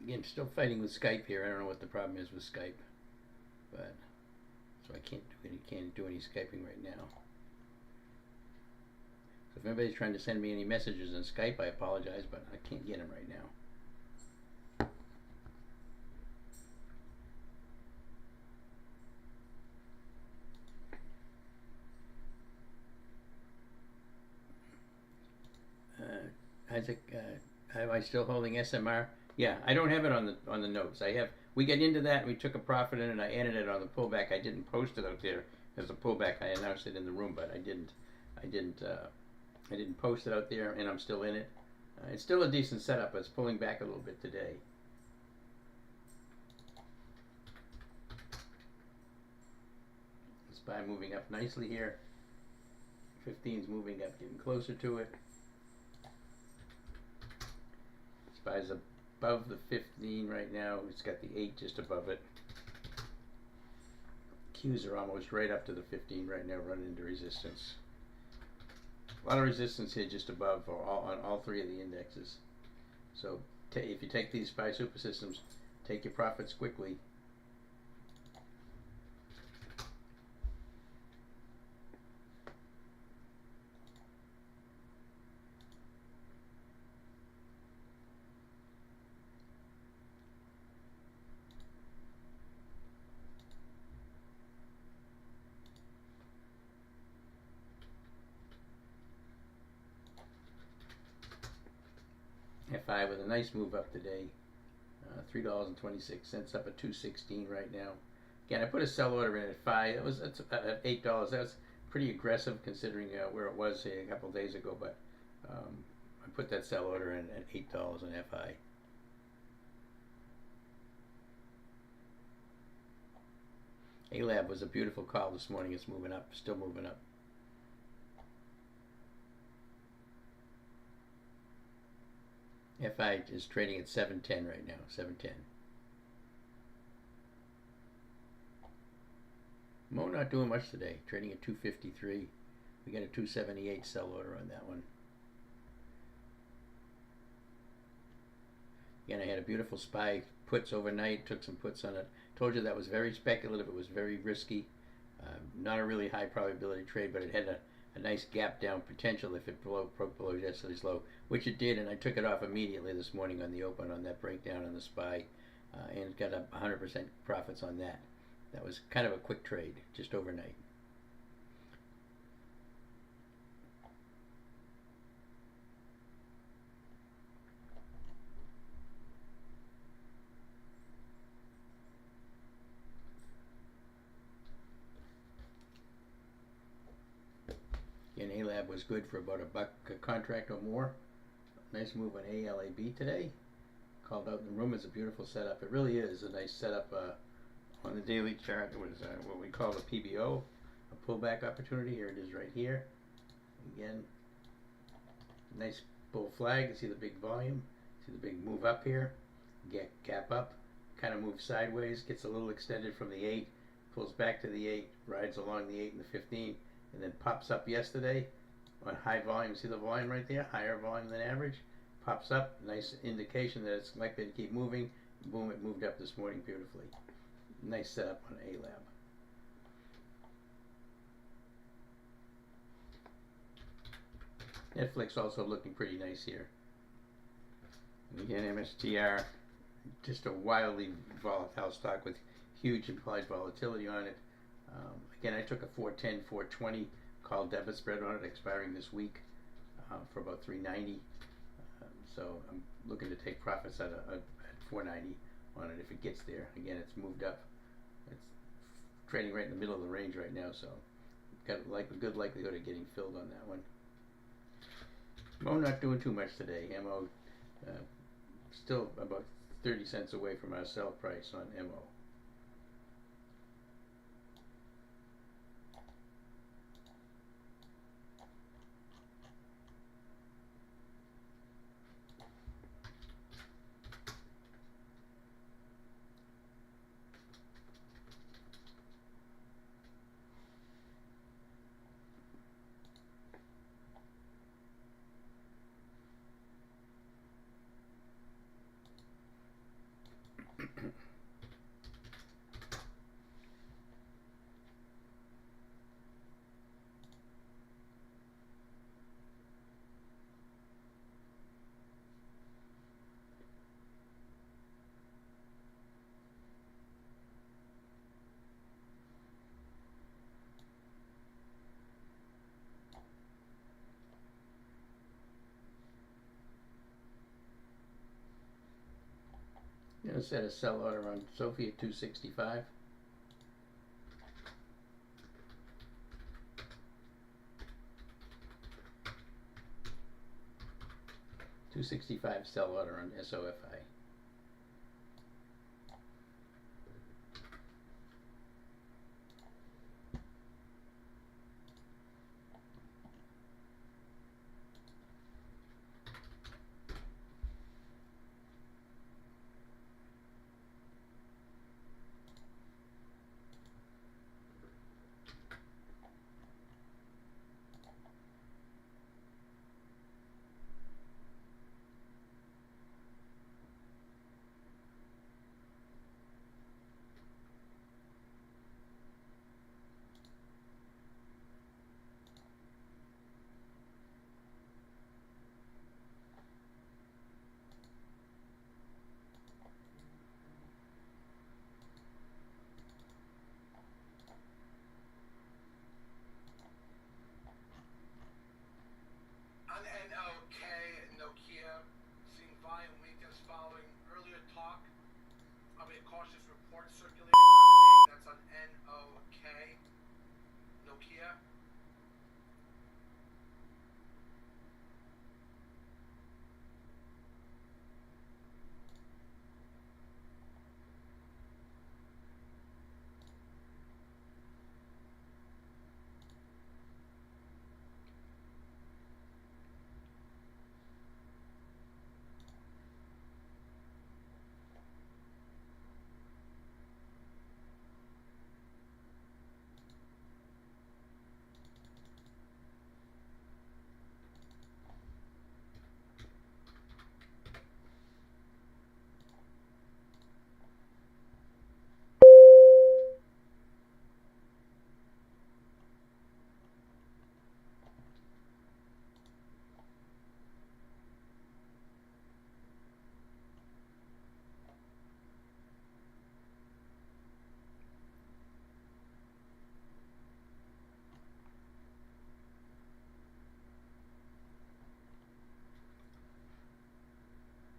Again, still fighting with Skype here. I don't know what the problem is with Skype, but so I can't do any Skyping right now. So if anybody's trying to send me any messages on Skype, I apologize, but I can't get them right now. Isaac, am I still holding SMR? Yeah, I don't have it on the notes. We get into that and we took a profit in it. I added it on the pullback. I didn't post it out there as a pullback. I announced it in the room, but I didn't post it out there, and I'm still in it. It's still a decent setup. It's pulling back a little bit today. SPY moving up nicely here. 15's moving up, getting closer to it. SPY's above the 15 right now. It's got the 8 just above it. Qs are almost right up to the 15 right now, running into resistance. A lot of resistance here just above on all three of the indexes. So if you take these SPY super systems, take your profits quickly. FI with a nice move up today, $3.26, up at $2.16 right now. Again, I put a sell order in at FI. That's at $8. That's pretty aggressive considering where it was a couple days ago, but I put that sell order in at $8 on FI. A-Lab was a beautiful call this morning. It's moving up, still moving up. FI is trading at 710 right now, 710. Mo not doing much today, trading at 253. We got a 278 sell order on that one. Again, I had a beautiful SPY puts overnight, took some puts on it. Told you that was very speculative, it was very risky. Not a really high probability trade, but it had a nice gap down potential if it broke below yesterday's low, which it did, and I took it off immediately this morning on the open on that breakdown on the SPY, and got a 100% profits on that. That was kind of a quick trade, just overnight. Again, A-Lab was good for about $1 a contract or more. Nice move on ALAB today. Called out in the room. It's a beautiful setup. It really is a nice setup on the daily chart. It was what we call the PBO, a pullback opportunity. Here it is right here. Again, nice bull flag. You see the big volume. See the big move up here. Gap up. Kind of moves sideways. Gets a little extended from the 8. Pulls back to the 8. Rides along the 8 and the 15. And then pops up yesterday on high volume. See the volume right there? Higher volume than average. Pops up. Nice indication that it's likely to keep moving. Boom, it moved up this morning beautifully. Nice setup on A-Lab. Netflix also looking pretty nice here. And again, MSTR, just a wildly volatile stock with huge implied volatility on it. Again, I took a 410, 420 call debit spread on it, expiring this week for about $3.90. So I'm looking to take profits at $4.90 on it if it gets there. Again, it's moved up. It's trading right in the middle of the range right now, so got a good likelihood of getting filled on that one. Mo not doing too much today. MO still about 30 cents away from our sell price on MO. Gonna set a sell order on Sophie at 265. $265 sell order on SOFI. Cautious report circulating underneath. That's on NOK. Nokia.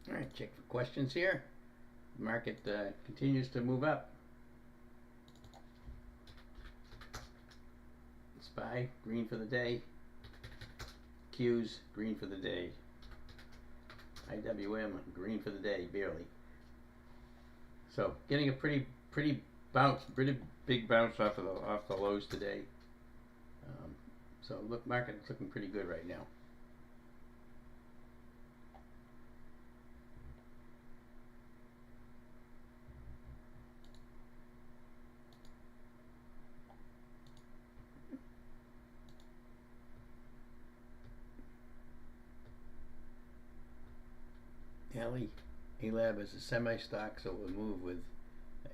All right, check for questions here. The market continues to move up. SPY, green for the day. Qs, green for the day. IWM, green for the day, barely. So getting a pretty big bounce off the lows today. So look, market's looking pretty good right now. A-Lab is a semi-stock, so it will move with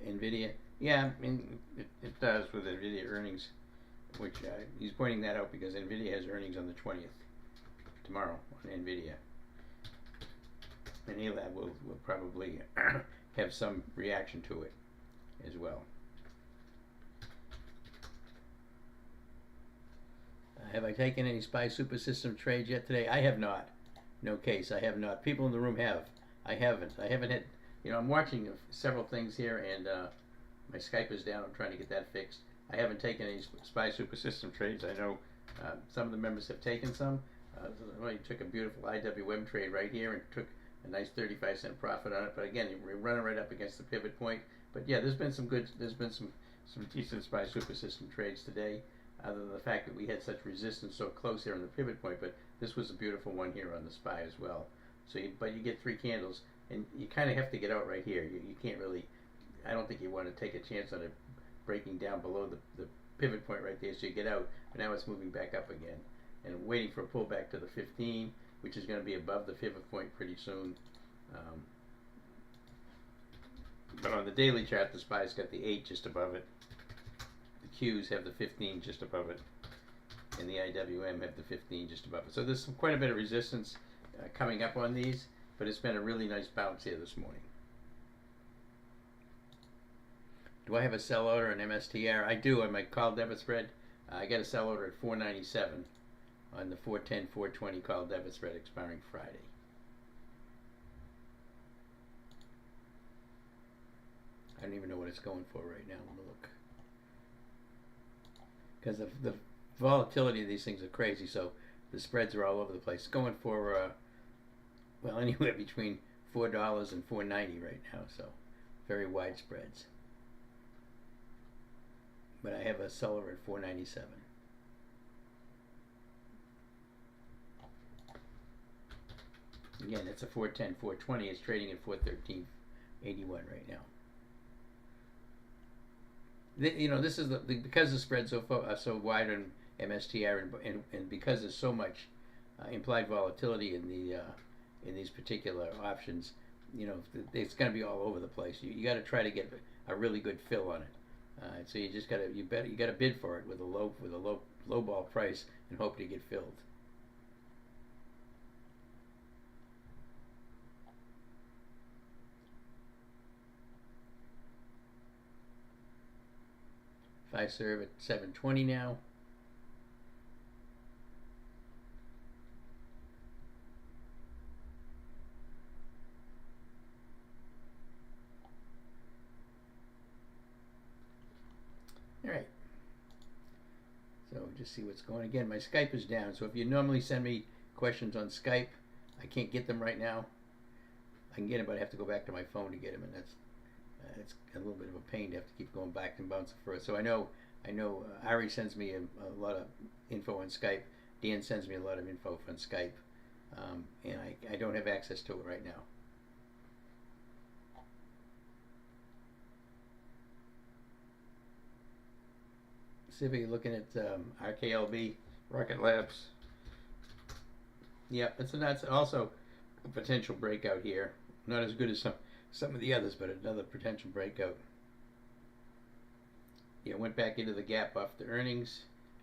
NVIDIA. Yeah, I mean, it does with NVIDIA earnings, which he's pointing that out because NVIDIA has earnings on the 20th, tomorrow, on NVIDIA. And A-Lab will probably have some reaction to it as well. Have I taken any SPY Super System trades yet today? I have not. No case, I have not. People in the room have. I haven't had, I'm watching several things here, and my Skype is down. I'm trying to get that fixed. I haven't taken any SPY Super System trades. I know some of the members have taken some. I took a beautiful IWM trade right here and took a nice 35-cent profit on it. But again, we're running right up against the pivot point. But yeah, there's been some decent SPY Super System trades today. Other than the fact that we had such resistance so close here on the pivot point, but this was a beautiful one here on the SPY as well. So, but you get 3 candles, and you kind of have to get out right here. You can't really, I don't think you want to take a chance on it breaking down below the pivot point right there, so you get out, but now it's moving back up again, and waiting for a pullback to the 15, which is going to be above the pivot point pretty soon. But on the daily chart, the SPY's got the 8 just above it. The Qs have the 15 just above it, and the IWM have the 15 just above it. So there's quite a bit of resistance coming up on these, but it's been a really nice bounce here this morning. Do I have a sell order on MSTR? I do on my call debit spread. I got a sell order at 497 on the 410-420 call debit spread expiring Friday. don't even know what it's going for right now. Let me look. Because the volatility of these things are crazy, so the spreads are all over the place. It's going for, well, anywhere between $4 and $4.90 right now, so very wide spreads. But I have a seller at $4.97. Again, it's a 410, 420. It's trading at 413.81 right now. This is because the spreads are so wide on MSTR, and because there's so much implied volatility in these particular options, it's going to be all over the place. You got to try to get a really good fill on it. So you just got to bid for it with a low ball price and hope to get filled. Fiserv at 720 now. All right. So just see what's going. Again, my Skype is down. So if you normally send me questions on Skype, I can't get them right now. I can get them, but I have to go back to my phone to get them, and it's a little bit of a pain to have to keep going back and bouncing for it. So I know Ari sends me a lot of info on Skype. Dan sends me a lot of info on Skype, and I don't have access to it right now. See if you're looking at RKLB, Rocket Labs. Yep, that's also a potential breakout here. Not as good as some of the others, but another potential breakout. Yeah, went back into the gap off the earnings,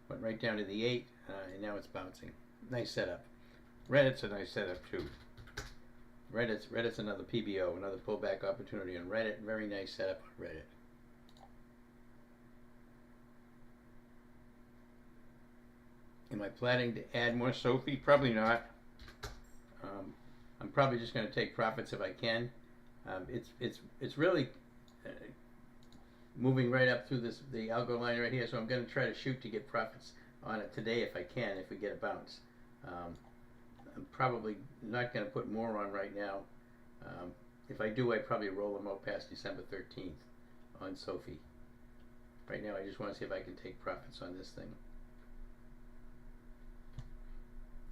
went right down to the 8, and now it's bouncing. Nice setup. Reddit's a nice setup too. Reddit's another PBO, another pullback opportunity on Reddit. Very nice setup on Reddit. Am I planning to add more Sophie? Probably not. I'm probably just going to take profits if I can. It's really moving right up through the algo line right here, so I'm going to try to shoot to get profits on it today if I can, if we get a bounce. I'm probably not going to put more on right now. If I do, I'd probably roll them out past December 13th on Sophie. Right now I just want to see if I can take profits on this thing.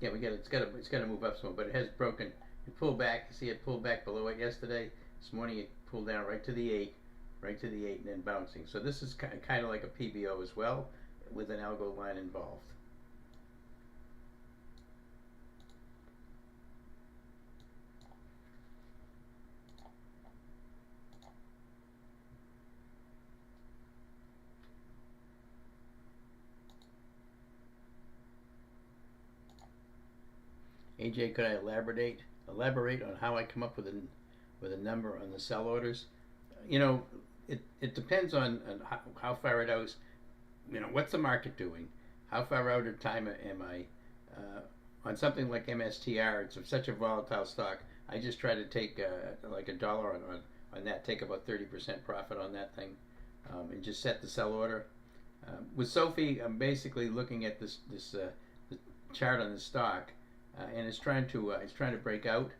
Yeah, it's got to move up some, but it has broken. It pulled back. You see, it pulled back below it yesterday. This morning it pulled down right to the 8, and then bouncing. So this is kind of like a PBO as well, with an algo line involved. AJ, could I elaborate on how I come up with a number on the sell orders? It depends on how far it out. What's the market doing? How far out of time am I? On something like MSTR, it's such a volatile stock. I just try to take like $1 on that, take about 30% profit on that thing, and just set the sell order. With Sophie, I'm basically looking at this the chart on the stock. And it's trying to break out,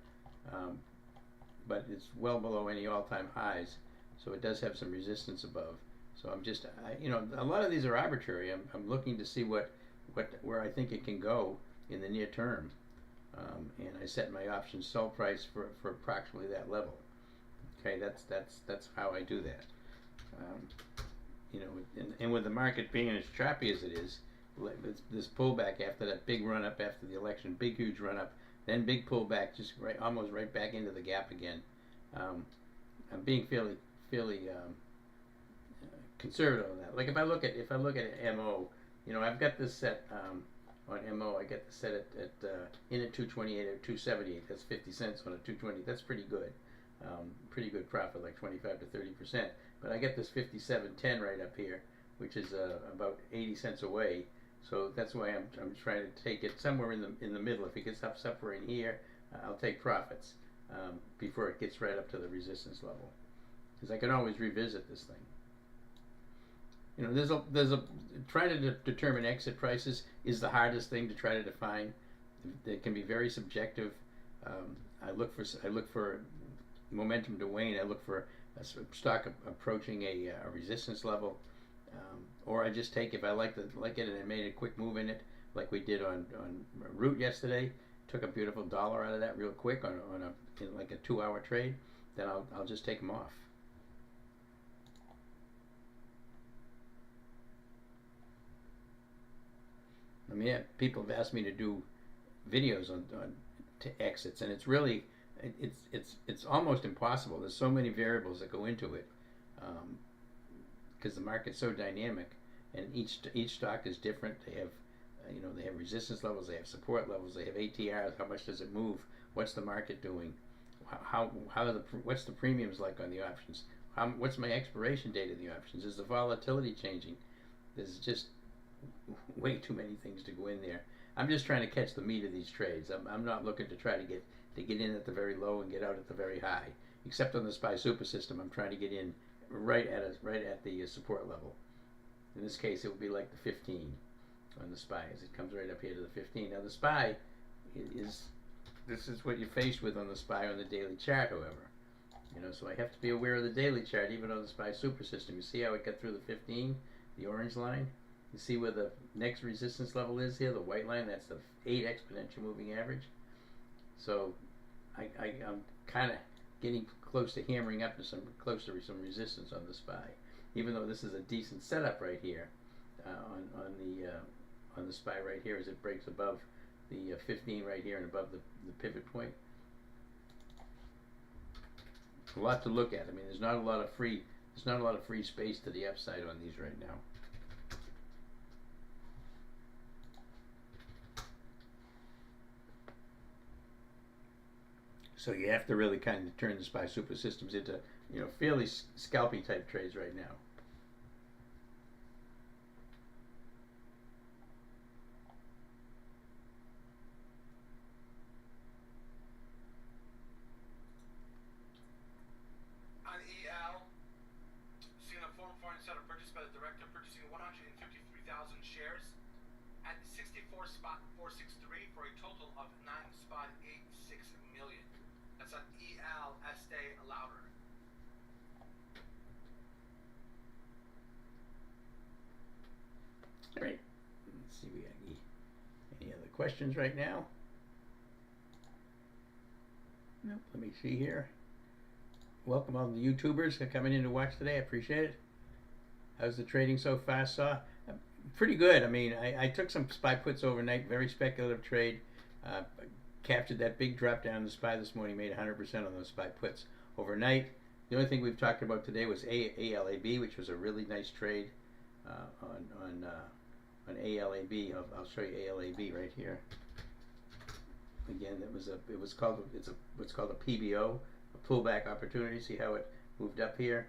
but it's well below any all-time highs, so it does have some resistance above. So I'm just, a lot of these are arbitrary. I'm looking to see where I think it can go in the near term, and I set my option sell price for approximately that level. Okay, that's how I do that. And with the market being as choppy as it is. This pullback after that big run up after the election, big huge run up, then big pullback, just almost right back into the gap again. I'm being fairly conservative on that. Like if I look at MO, I've got this set on MO. I get the set at in at 228 or 278. That's 50 cents on a 220. That's pretty good. Pretty good profit, like 25 to 30%. But I get this 57.10 right up here, which is about 80 cents away. So that's why I'm trying to take it somewhere in the middle. If it gets up somewhere in here, I'll take profits before it gets right up to the resistance level. because I can always revisit this thing. You know, there's a trying to determine exit prices is the hardest thing to try to define. It can be very subjective. I look for momentum to wane. I look for a stock approaching a resistance level, or I just take, if I like it and I made a quick move in it, like we did on Root yesterday. Took a beautiful dollar out of that real quick in like a 2-hour trade. Then I'll just take them off. I mean, people have asked me to do videos on exits, and it's really it's almost impossible. There's so many variables that go into it, because the market's so dynamic, and each stock is different. They have they have resistance levels, they have support levels, they have ATRs. How much does it move? What's the market doing? What's the premiums like on the options? What's my expiration date of the options? Is the volatility changing? There's just way too many things to go in there. I'm just trying to catch the meat of these trades. I'm not looking to try to get in at the very low and get out at the very high. Except on the SPY super system, I'm trying to get in right at the support level. In this case, it would be like the 15 on the SPY, as it comes right up here to the 15. Now the SPY this is what you're faced with on the SPY on the daily chart, however. So I have to be aware of the daily chart, even on the SPY super system. You see how it got through the 15, the orange line? You see where the next resistance level is here, the white line? That's the 8 exponential moving average. So I'm kind of getting close to hammering up to some resistance on the SPY, even though this is a decent setup right here on the SPY right here, as it breaks above the 15 right here and above the pivot point. A lot to look at. I mean, there's not a lot of free space to the upside on these right now. So you have to really kind of turn the SPY super systems into fairly scalpy type trades right now. On EL, seeing a form foreign seller purchased by the director, purchasing 153,000 shares at 64 spot 463 for a total of 9 spot 86 million. That's on EL Estee Lauder. All right. Let's see, we got any other questions right now? Nope. Let me see here. Welcome all the YouTubers that are coming in to watch today. I appreciate it. How's the trading so far? Pretty good. I mean, I took some SPY puts overnight. Very speculative trade. Captured that big drop down in the SPY this morning. Made 100% on those SPY puts overnight. The only thing we've talked about today was ALAB, which was a really nice trade on ALAB. I'll show you ALAB right here. Again, what's called a PBO, a pullback opportunity. See how it moved up here,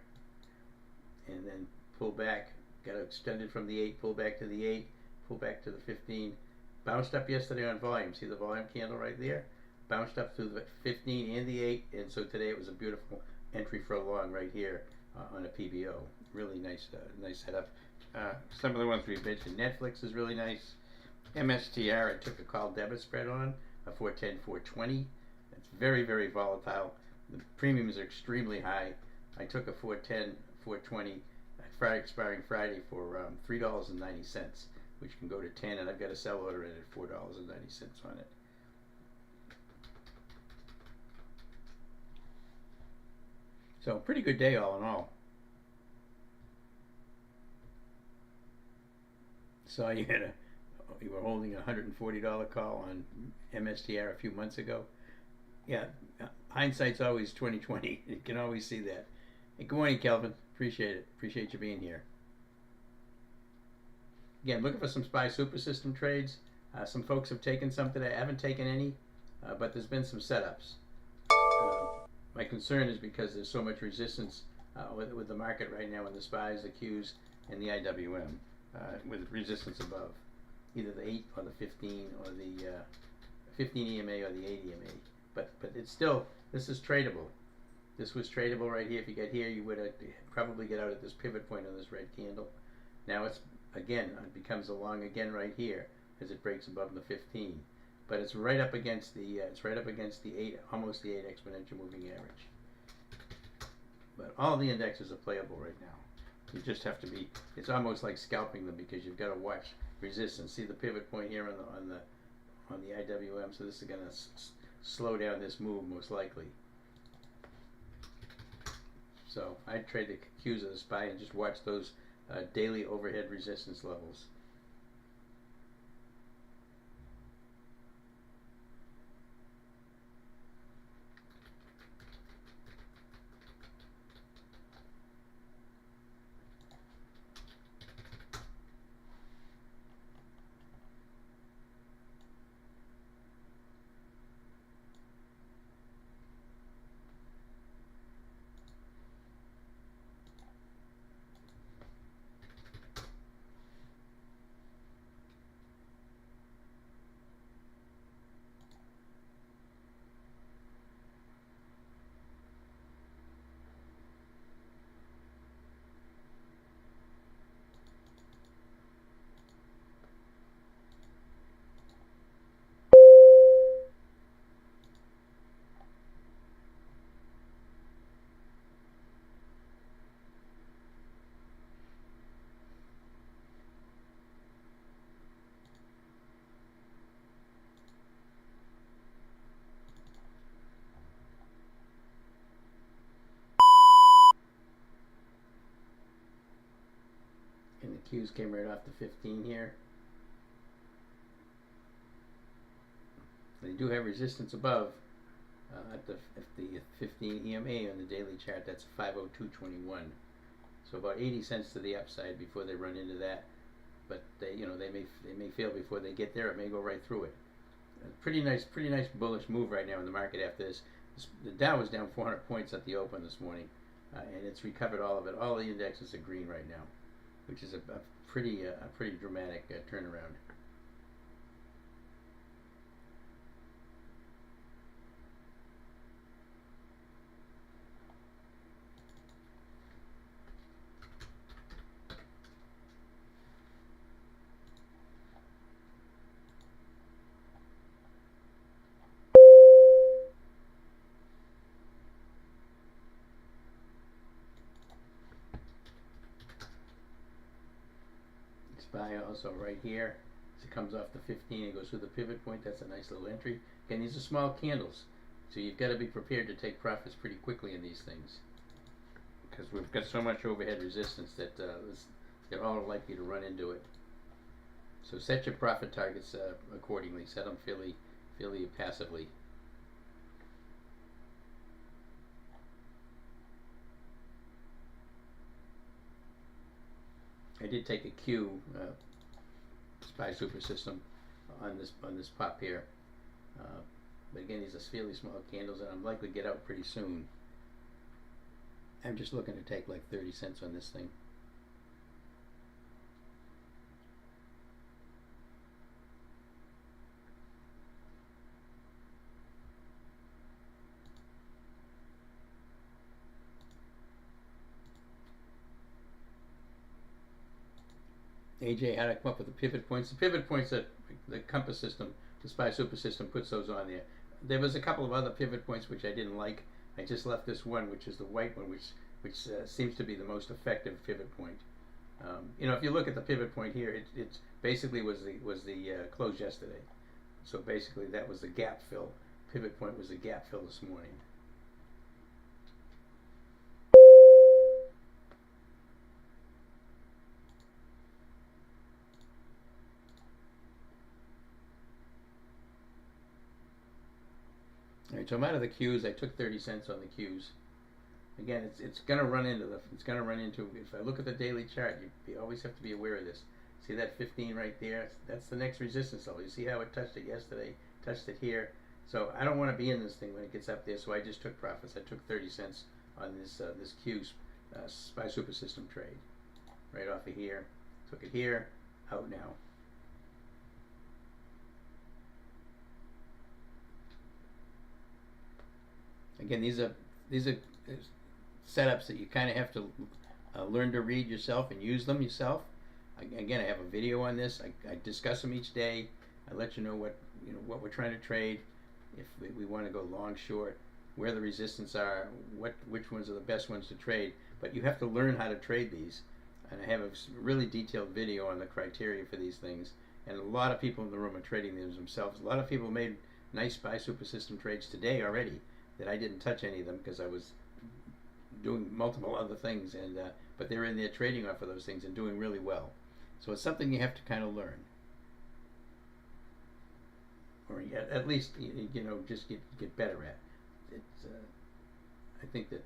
and then pull back, got extended from the 8, pull back to the 8, pull back to the 15. Bounced up yesterday on volume. See the volume candle right there? Bounced up through the 15 and the 8, and so today it was a beautiful entry for a long right here on a PBO. Really nice setup. Some of the ones we mentioned, Netflix is really nice. MSTR, I took a call debit spread on a 410, 420. It's very, very volatile. The premiums are extremely high. I took a 410, 420 expiring Friday for $3.90, which can go to 10, and I've got a sell order in at $4.90 on it. So pretty good day all in all. Saw you were holding a $140 call on MSTR a few months ago. Yeah, hindsight's always 20/20. You can always see that. Hey, good morning, Kelvin. Appreciate it. Appreciate you being here. Again, looking for some SPY super system trades. Some folks have taken some today. I haven't taken any, but there's been some setups. My concern is because there's so much resistance with the market right now in the SPYs, the Qs, and the IWM, with resistance above either the 8 or the 15 or the 15 EMA or the 8 EMA. But it's still, this is tradable. This was tradable right here. If you get here, you would probably get out at this pivot point on this red candle. Now it's again, it becomes a long again right here as it breaks above the 15. But it's right up against the 8, almost the 8 exponential moving average. But all the indexes are playable right now. You just have to be. It's almost like scalping them because you've got to watch resistance. See the pivot point here on the IWM. So this is going to slow down this move most likely. So I'd trade the Qs of the SPY and just watch those daily overhead resistance levels. And the Qs came right off the 15 here. They do have resistance above at the 15 EMA on the daily chart. That's 502.21. So about 80 cents to the upside before they run into that. But they may fail before they get there. It may go right through it. Pretty nice bullish move right now in the market after this. The Dow was down 400 points at the open this morning, and it's recovered all of it. All the indexes are green right now, which is a pretty dramatic turnaround. SPY also right here. As it comes off the 15, it goes through the pivot point. That's a nice little entry. Again, these are small candles, so you've got to be prepared to take profits pretty quickly in these things, because we've got so much overhead resistance that they're all likely to run into it. So set your profit targets accordingly. Set them fairly passively. I did take a Q SPY super system on this pop here, but again, these are fairly small candles, and I'm likely to get out pretty soon. I'm just looking to take like 30 cents on this thing. AJ, how to come up with the pivot points? The pivot points that the compass system, the SPY super system, puts those on there. There was a couple of other pivot points which I didn't like. I just left this one, which is the white one, which seems to be the most effective pivot point. If you look at the pivot point here, it basically was the close yesterday. So basically, that was the gap fill. Pivot point was the gap fill this morning. All right, so I'm out of the Qs. I took 30 cents on the Qs. Again, it's going to run into if I look at the daily chart, you always have to be aware of this. See that 15 right there? That's the next resistance level. You see how it touched it yesterday, touched it here. So I don't want to be in this thing when it gets up there, so I just took profits. I took 30 cents on this Q SPY super system trade. Right off of here. Took it here, out now. Again, these are setups that you kind of have to learn to read yourself and use them yourself. Again, I have a video on this. I discuss them each day. I let you know what we're trying to trade, if we want to go long, short, where the resistance are, which ones are the best ones to trade. But you have to learn how to trade these. And I have a really detailed video on the criteria for these things. And a lot of people in the room are trading these themselves. A lot of people made nice SPY super system trades today already that I didn't touch any of them because I was doing multiple other things. And but they're in there trading off of those things and doing really well. So it's something you have to kind of learn, or at least just get better at. It's I think that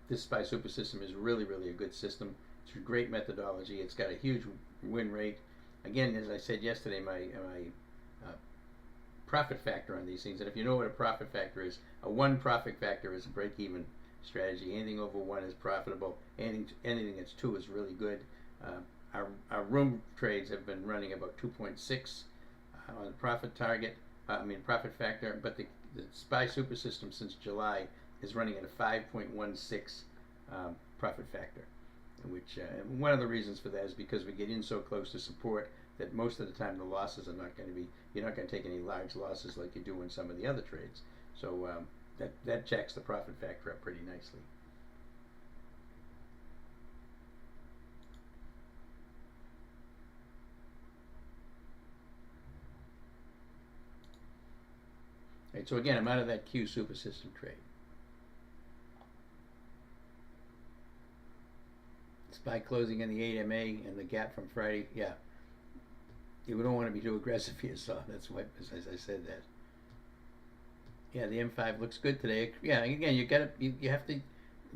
this SPY super system is really a good system. It's a great methodology. It's got a huge win rate. Again, as I said yesterday, my profit factor on these things, and if you know what a profit factor is, a 1 profit factor is a break-even strategy. Anything over 1 is profitable. Anything that's 2 is really good. Our room trades have been running about 2.6 on the profit target. Profit factor, but the SPY super system since July is running at a 5.16 profit factor, which one of the reasons for that is because we get in so close to support that most of the time the losses are not going to be, you're not going to take any large losses like you do in some of the other trades. So that checks the profit factor up pretty nicely. Right, so again, I'm out of that Q super system trade. SPY closing in the 8 MA and the gap from Friday, yeah. You don't want to be too aggressive here, so that's why, as I said that. Yeah, the M5 looks good today. Yeah, again, you have to.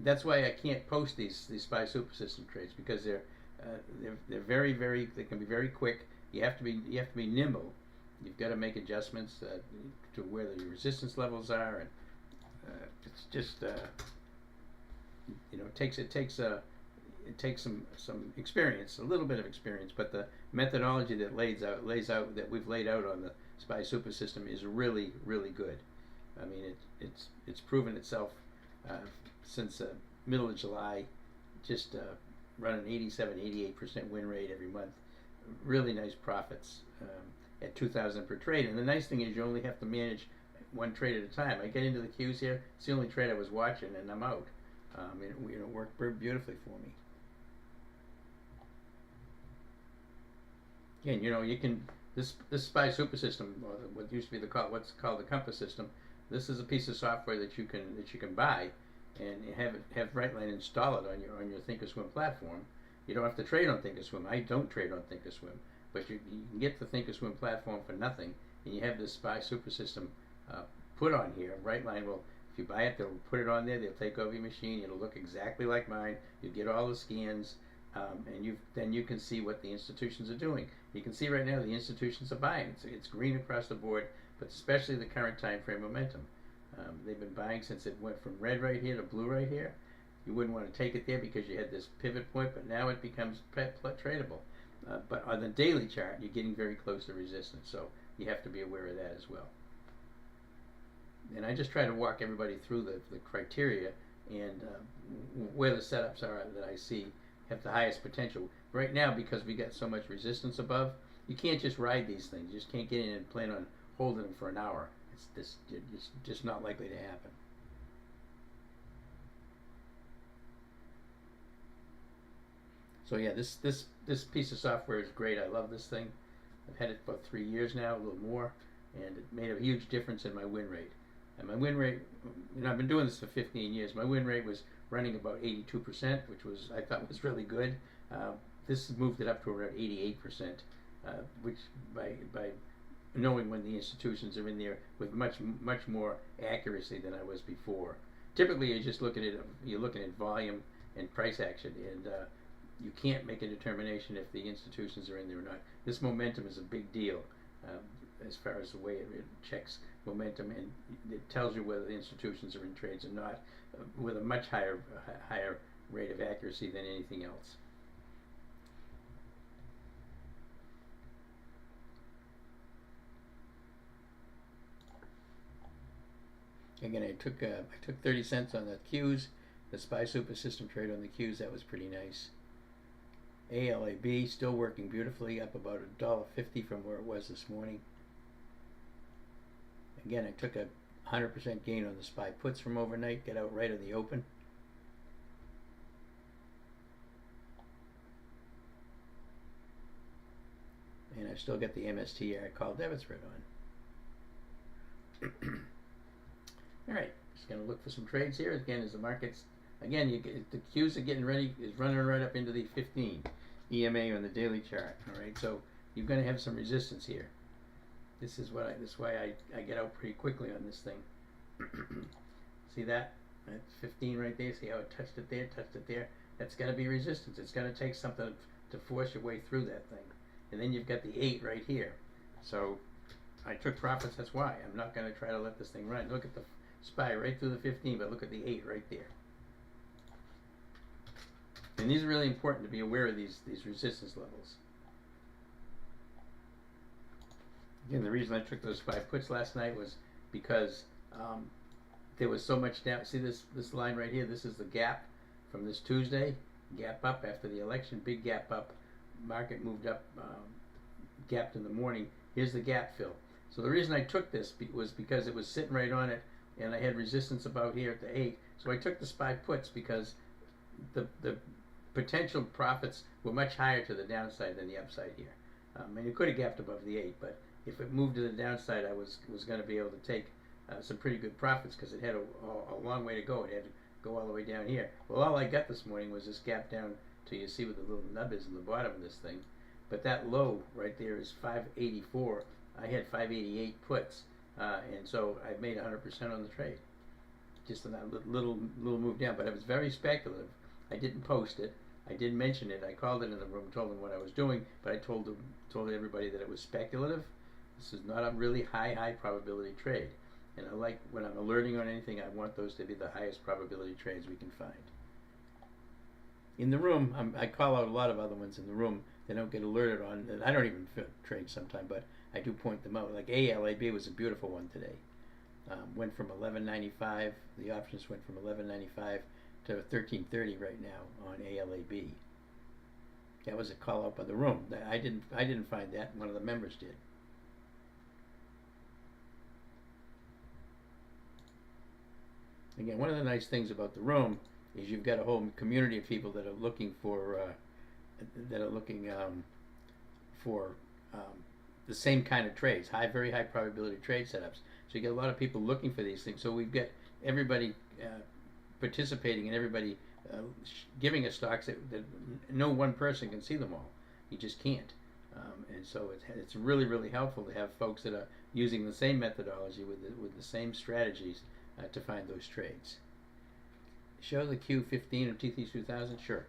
That's why I can't post these SPY super system trades, because they're very they can be very quick. You have to be nimble. You've got to make adjustments to where the resistance levels are, and it's just it takes some experience, a little bit of experience, but the methodology that lays out that we've laid out on the SPY super system is really good. I mean, it's proven itself since middle of July, just running 87-88% win rate every month. Really nice profits at 2,000 per trade. And the nice thing is you only have to manage one trade at a time. I get into the Qs here. It's the only trade I was watching, and I'm out. It worked beautifully for me. Again, you can this SPY super system, or what used to be what's called the Compass system. This is a piece of software that you can buy and have Brightline install it on your Thinkorswim platform. You don't have to trade on Thinkorswim. I don't trade on Thinkorswim, but you can get the Thinkorswim platform for nothing, and you have this SPY super system put on here. Brightline will, if you buy it, they'll put it on there. They'll take over your machine. It'll look exactly like mine. You get all the scans, and then you can see what the institutions are doing. You can see right now the institutions are buying. It's green across the board, but especially the current time frame momentum. They've been buying since it went from red right here to blue right here. You wouldn't want to take it there because you had this pivot point, but now it becomes tradable. But on the daily chart, you're getting very close to resistance, so you have to be aware of that as well. And I just try to walk everybody through the criteria and where the setups are that I see have the highest potential. Right now, because we got so much resistance above, you can't just ride these things. You just can't get in and plan on holding them for an hour. It's just not likely to happen. So yeah, this piece of software is great. I love this thing. I've had it for 3 years now, a little more, and it made a huge difference in my win rate. And my win rate, I've been doing this for 15 years. My win rate was running about 82%, which I thought was really good. This moved it up to around 88%, which by knowing when the institutions are in there with much more accuracy than I was before. Typically, you're looking at volume and price action, and you can't make a determination if the institutions are in there or not. This momentum is a big deal as far as the way it checks momentum, and it tells you whether the institutions are in trades or not, with a much higher rate of accuracy than anything else. Again, I took 30 cents on the Qs, the SPY Super System trade on the Qs. That was pretty nice. ALAB still working beautifully, up about $1.50 from where it was this morning. Again, I took a 100% gain on the SPY puts from overnight, get out right in the open. And I still got the MSTR call debit spread on. Alright, just going to look for some trades here. Again, as the market's, again, the Qs are getting ready, is running right up into the 15 EMA on the daily chart. Alright, so you're going to have some resistance here. This is why I get out pretty quickly on this thing. See that? That's 15 right there. See how it touched it there? That's got to be resistance. It's going to take something to force your way through that thing. And then you've got the 8 right here. So I took profits, that's why. I'm not going to try to let this thing run. Look at the SPY right through the 15, but look at the 8 right there. And these are really important to be aware of these resistance levels. Again, the reason I took those SPY puts last night was because there was so much down. See this line right here? This is the gap from this Tuesday. Gap up after the election, big gap up. Market moved up, gapped in the morning. Here's the gap fill. So the reason I took this was because it was sitting right on it, and I had resistance about here at the 8. So I took the SPY puts because the potential profits were much higher to the downside than the upside here. And it could have gapped above the 8, but if it moved to the downside, I was going to be able to take some pretty good profits because it had a long way to go. It had to go all the way down here. Well, all I got this morning was this gap down till you see what the little nub is in the bottom of this thing. But that low right there is 584. I had 588 puts, and so I made 100% on the trade. Just on that little move down. But it was very speculative. I didn't post it. I did mention it. I called it in the room, told them what I was doing, but I told everybody that it was speculative. This is not a really high probability trade. And I like, when I'm alerting on anything, I want those to be the highest probability trades we can find. In the room, I call out a lot of other ones in the room. They don't get alerted on, and I don't even trade sometimes, but I do point them out. Like ALAB was a beautiful one today. Went from 11.95. The options went from 11.95 to 13.30 right now on ALAB. That was a call out by the room. I didn't find that. One of the members did. Again, one of the nice things about the room is you've got a whole community of people that are looking for the same kind of trades, very high probability trade setups. So you get a lot of people looking for these things. So we've got everybody participating and everybody giving us stocks that no one person can see them all. You just can't. And so it's really helpful to have folks that are using the same methodology with the same strategies to find those trades. Show the Q15 of T3000? Sure.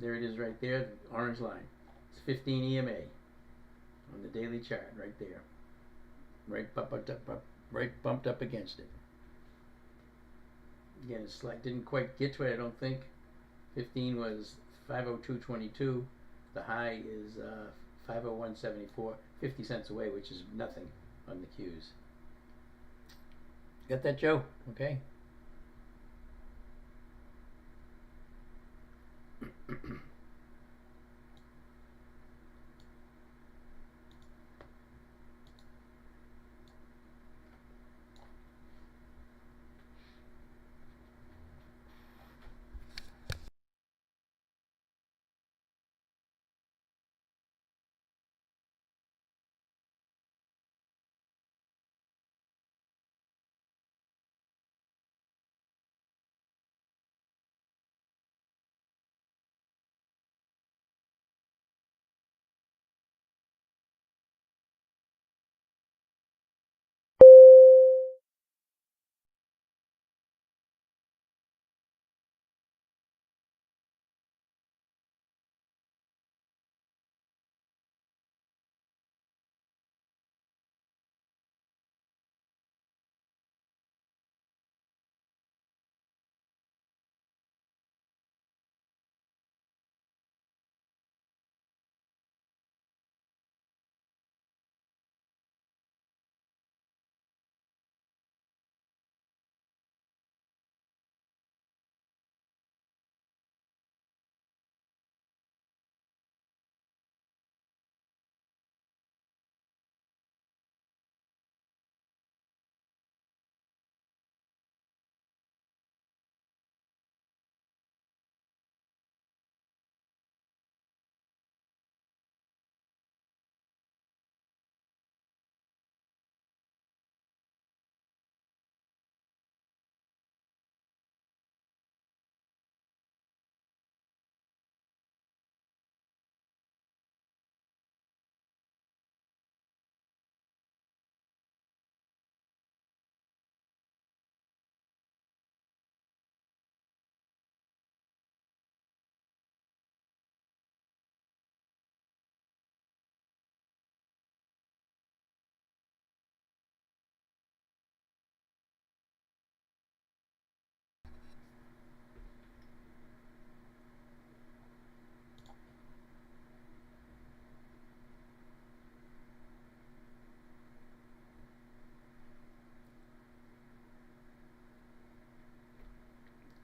There it is right there, the orange line. It's 15 EMA on the daily chart right there. Right bumped up against it. Again, it's like didn't quite get to it, I don't think. 15 was 502.22. The high is 501.74. 50 cents away, which is nothing on the Qs. Got that, Joe? Okay.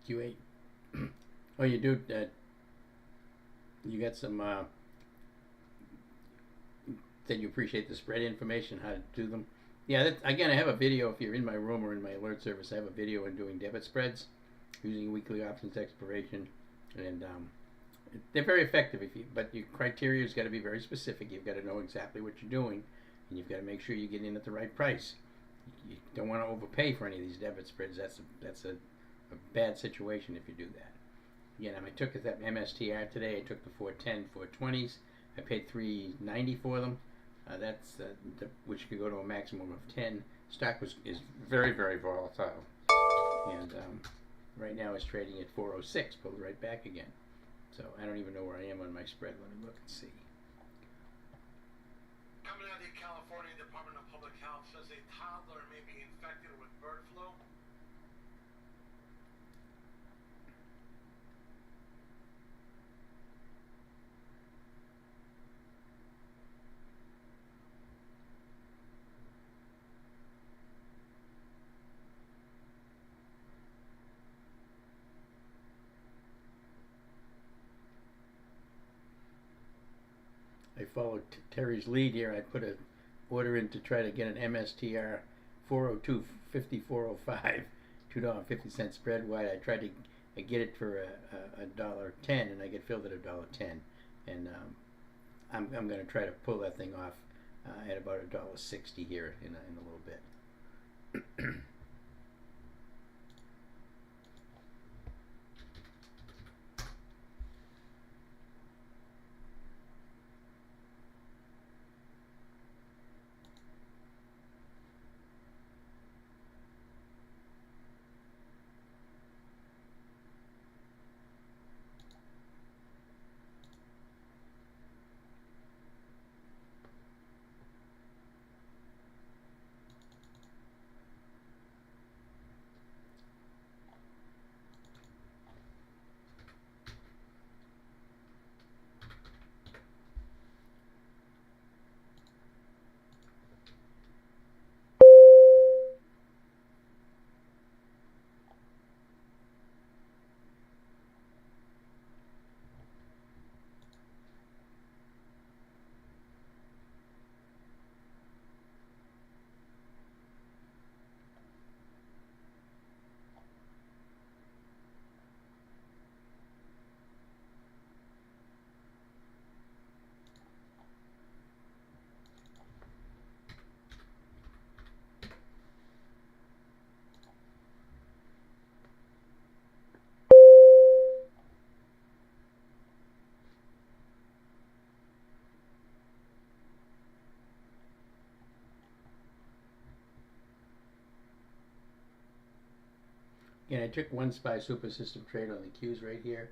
Q8. Oh, you do. You got some. That you appreciate the spread information, how to do them. Yeah, again, I have a video. If you're in my room or in my alert service, I have a video on doing debit spreads using weekly options expiration, and they're very effective. But your criteria's got to be very specific. You've got to know exactly what you're doing, and you've got to make sure you get in at the right price. You don't want to overpay for any of these debit spreads. That's a bad situation if you do that. Again, I took that MSTR today. I took the 410, 420s. I paid $3.90 for them. That's which could go to a maximum of 10. Stock is very, very volatile, and right now it's trading at 406. Pulled right back again. So I don't even know where I am on my spread. Let me look and see. Coming out of the California Department of Public Health says a toddler may be infected with bird flu. I followed Terry's lead here. I put an order in to try to get an MSTR 402 5405, $2.50 spread wide. I tried to get it for $1.10, and I get filled at $1.10, and I'm going to try to pull that thing off at about $1.60 here in a little bit. Again, I took one SPY super system trade on the Qs right here.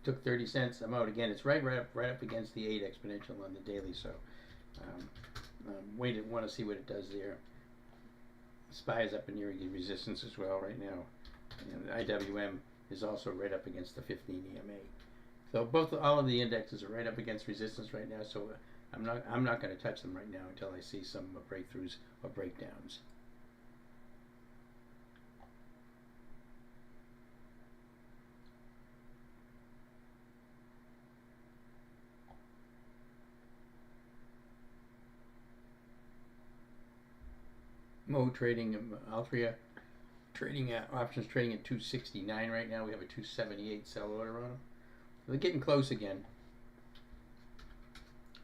Took 30 cents. I'm out again. It's right up against the 8 exponential on the daily. So, want to see what it does there. SPY is up in near resistance as well right now. And the IWM is also right up against the 15 EMA. So all of the indexes are right up against resistance right now. So I'm not going to touch them right now until I see some breakthroughs or breakdowns. Mo trading Altria trading options trading at 269 right now. We have a 278 sell order on them. They're getting close again.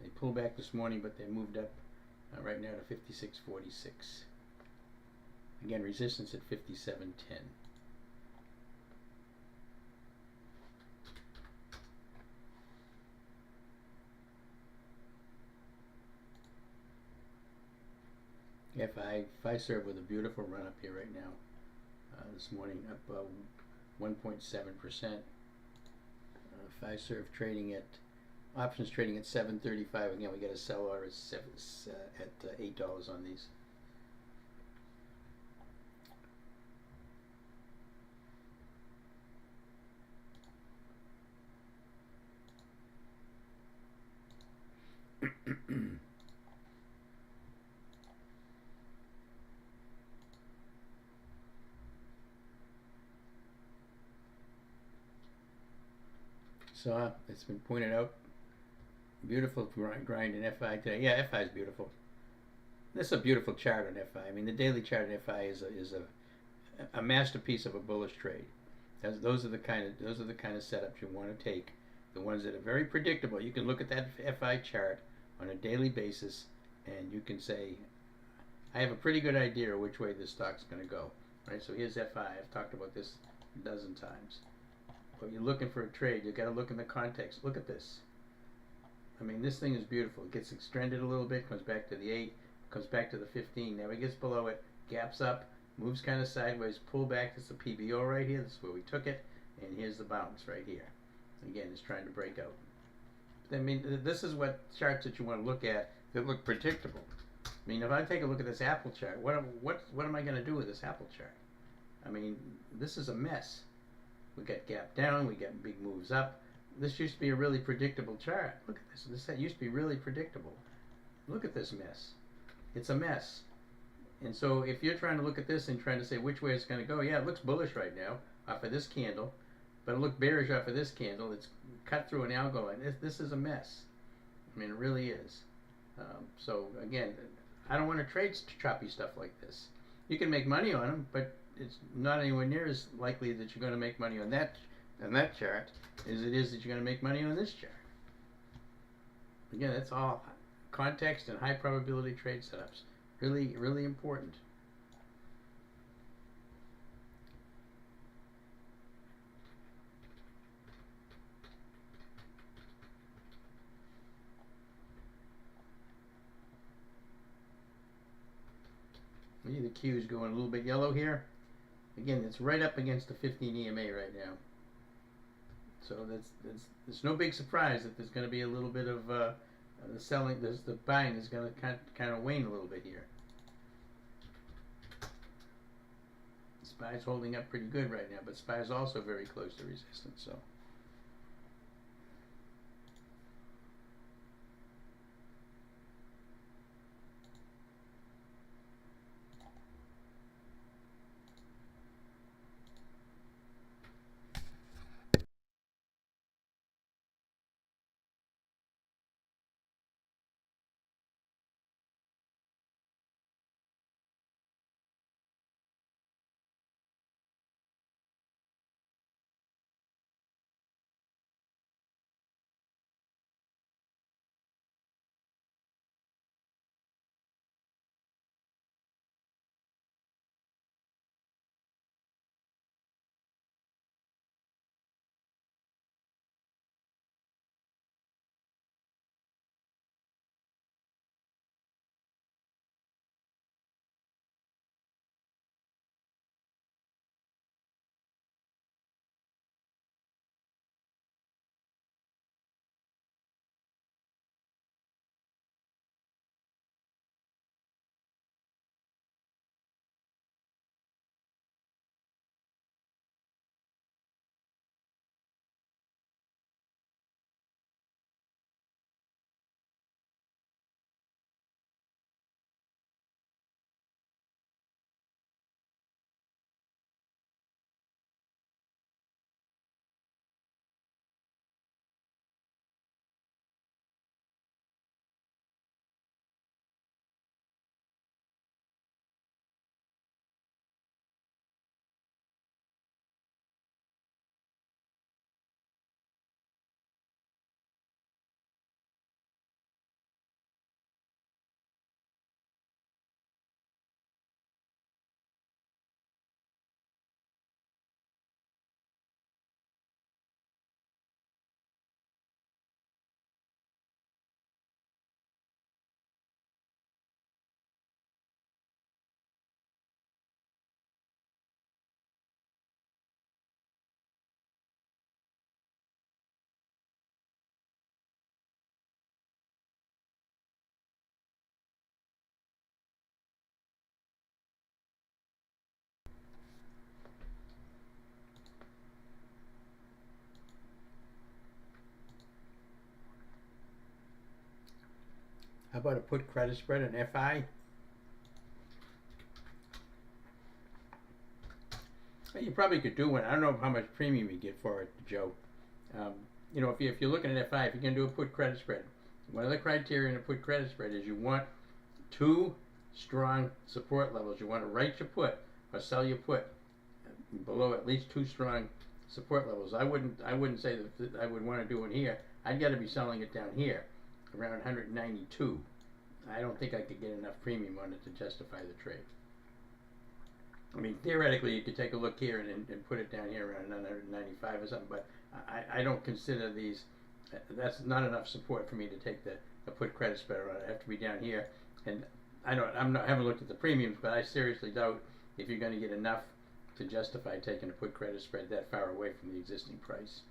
They pulled back this morning, but they moved up right now to 56.46. Again, resistance at 57.10. Yeah, Fiserv with a beautiful run up here right now. This morning up 1.7%. Fiserv trading at options trading at 7.35. Again, we got a sell order at $8 on these. saw it's been pointed out. Beautiful grind in FI today. Yeah, FI is beautiful. This is a beautiful chart on FI. I mean, the daily chart on FI is a masterpiece of a bullish trade. Those are the kind of setups you want to take. The ones that are very predictable. You can look at that FI chart on a daily basis, and you can say, I have a pretty good idea of which way this stock's going to go. Right. So here's FI. I've talked about this a dozen times. But you're looking for a trade. You've got to look in the context. Look at this. I mean, this thing is beautiful. It gets extended a little bit, comes back to the 8, comes back to the 15. Now it gets below it, gaps up, moves kind of sideways, pull back. This is the PBO right here. This is where we took it. And here's the bounce right here. Again, it's trying to break out. I mean, this is what charts that you want to look at that look predictable. I mean, if I take a look at this Apple chart, what am I going to do with this Apple chart? I mean, this is a mess. We got gap down, we got big moves up. This used to be a really predictable chart. Look at this. This used to be really predictable. Look at this mess. It's a mess. And so if you're trying to look at this and trying to say which way it's going to go, yeah, it looks bullish right now off of this candle, but it looked bearish off of this candle. It's cut through an algo line. This is a mess. I mean, it really is. So again, I don't want to trade choppy stuff like this. You can make money on them, but it's not anywhere near as likely that you're going to make money on that chart as it is that you're going to make money on this chart. Again, that's all context and high probability trade setups. Really, really important. See the Q is going a little bit yellow here. Again, it's right up against the 15 EMA right now. So it's no big surprise that there's going to be a little bit of the selling. The buying is going to kind of wane a little bit here. SPY's holding up pretty good right now, but SPY is also very close to resistance. So. How about a put credit spread on FI? You probably could do one. I don't know how much premium you get for it, Joe. you know, if you're looking at F5, you're going to do a put credit spread. One of the criteria in a put credit spread is you want two strong support levels. You want to write your put or sell your put below at least two strong support levels. I wouldn't say that I would want to do it here. I'd got to be selling it down here around 192. I don't think I could get enough premium on it to justify the trade. I mean, theoretically, you could take a look here and put it down here around 195 or something, but I don't consider these, that's not enough support for me to take the put credit spread on. I have to be down here, and I haven't looked at the premiums, but I seriously doubt if you're going to get enough to justify taking a put credit spread that far away from the existing price.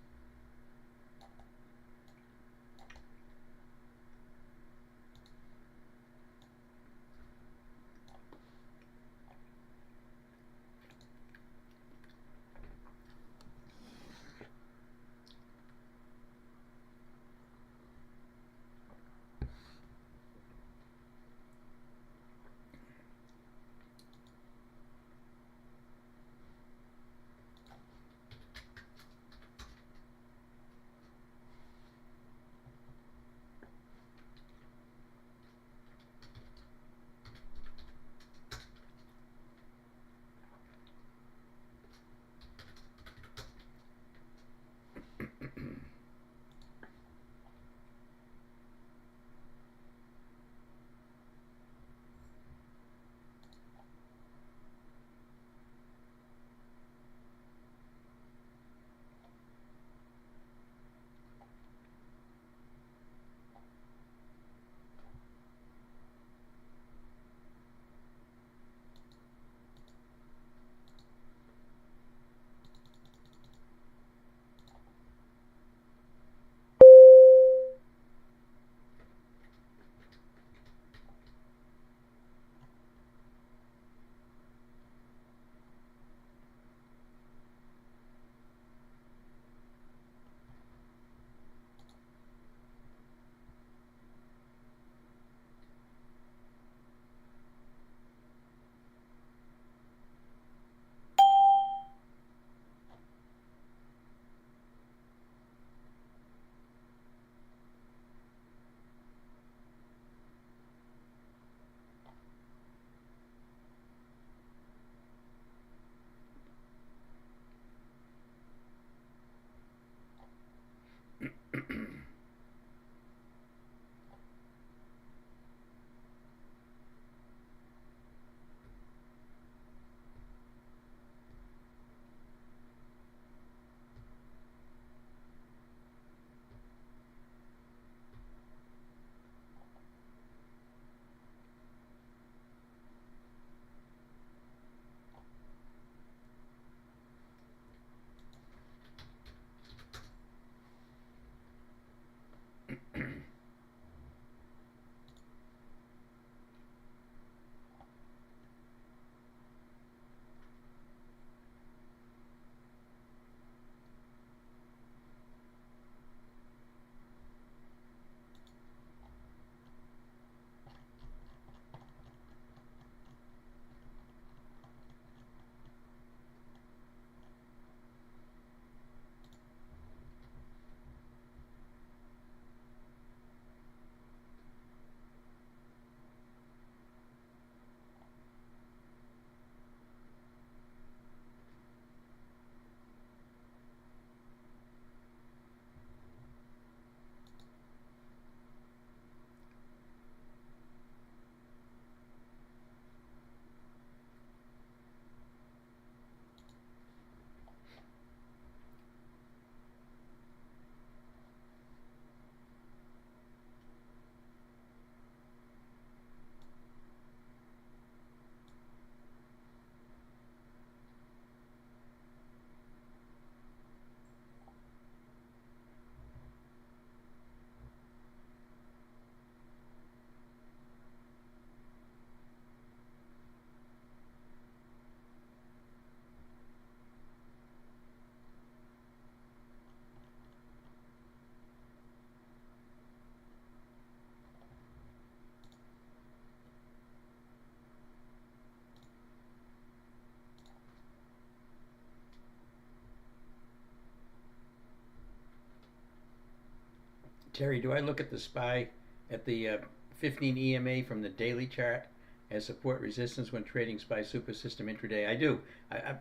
Terry, do I look at the SPY at the 15 EMA from the daily chart as support resistance when trading SPY super system intraday? I do. A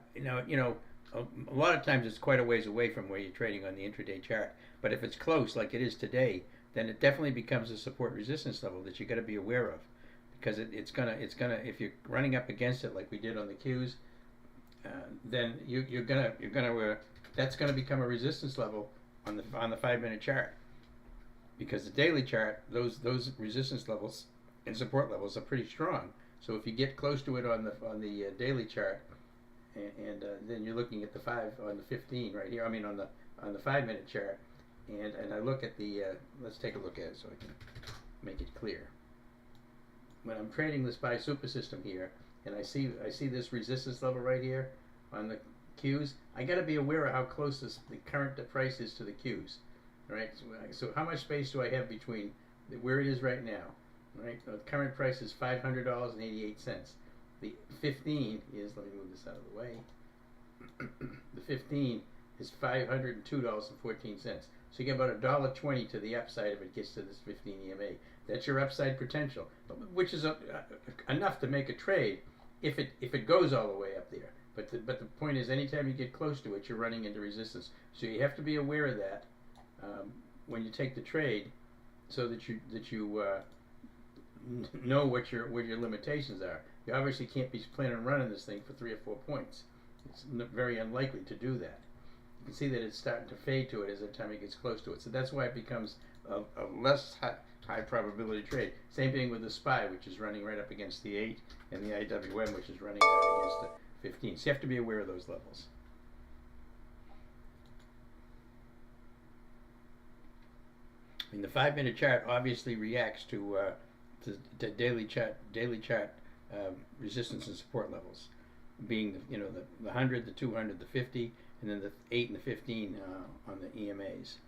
lot of times it's quite a ways away from where you're trading on the intraday chart. But if it's close, like it is today, then it definitely becomes a support resistance level that you got to be aware of, because it's gonna if you're running up against it like we did on the Qs, then you're gonna that's gonna become a resistance level on the 5-minute chart, because the daily chart, those resistance levels and support levels are pretty strong. So if you get close to it on the daily chart, and then you're looking at the 15 right here. I mean on the 5-minute chart, and I look at the let's take a look at it so I can make it clear. When I'm trading the SPY super system here, and I see this resistance level right here on the Qs, I got to be aware of how close the current price is to the Qs. Right? So how much space do I have between where it is right now? Right? The current price is $500.88. The 15 is, let me move this out of the way. The 15 is $502.14. So you get about $1.20 to the upside if it gets to this 15 EMA. That's your upside potential, which is enough to make a trade if it goes all the way up there. But the point is, anytime you get close to it, you're running into resistance. So you have to be aware of that when you take the trade, so that you know what your limitations are. You obviously can't be planning on running this thing for 3 or 4 points. It's very unlikely to do that. You can see that it's starting to fade to it as the time it gets close to it. So that's why it becomes a less high probability trade. Same thing with the SPY, which is running right up against the 8, and the IWM, which is running right against the 15. So you have to be aware of those levels. I mean, the 5-minute chart obviously reacts to daily chart resistance and support levels, being the 100, the 200, the 50, and then the 8 and the 15 on the EMAs.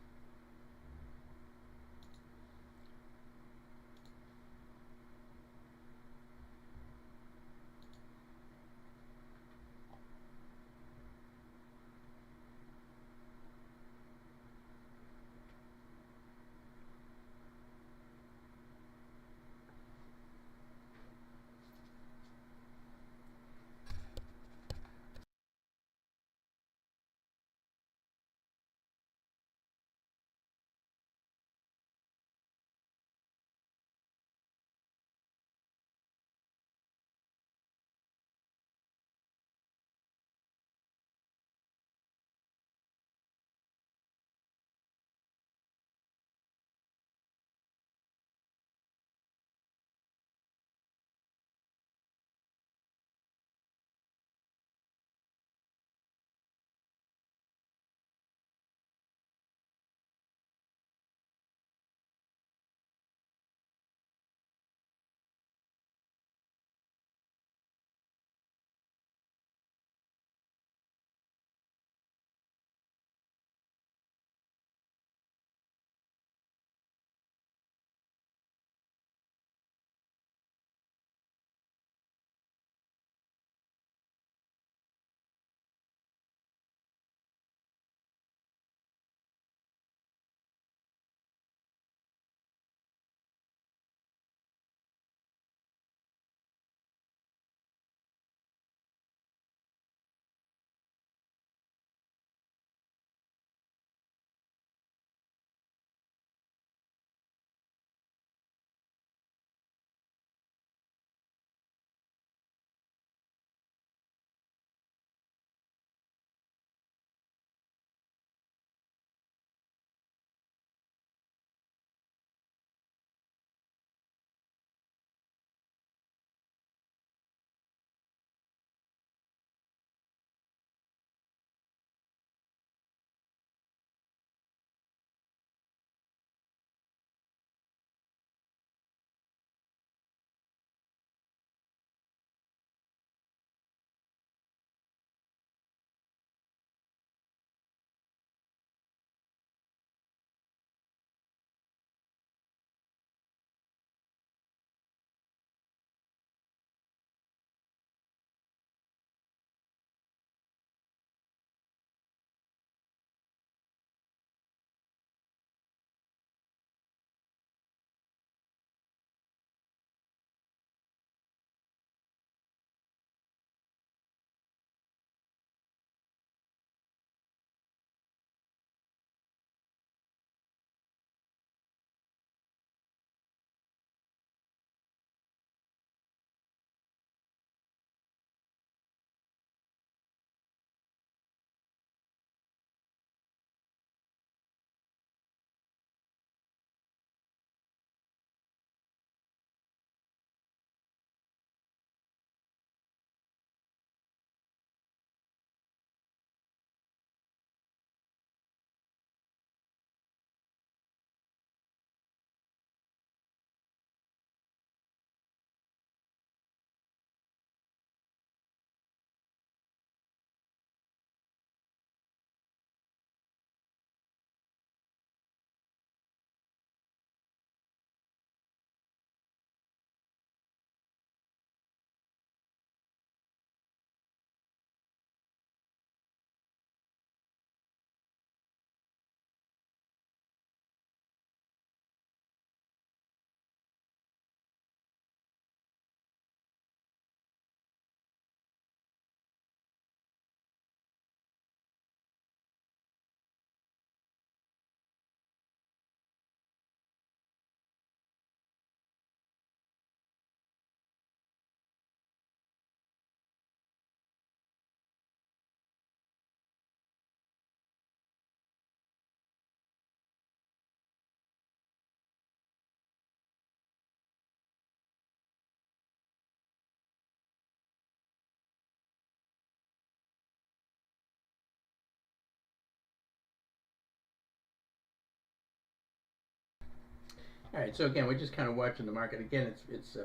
All right, so again, we're just kind of watching the market. Again, it's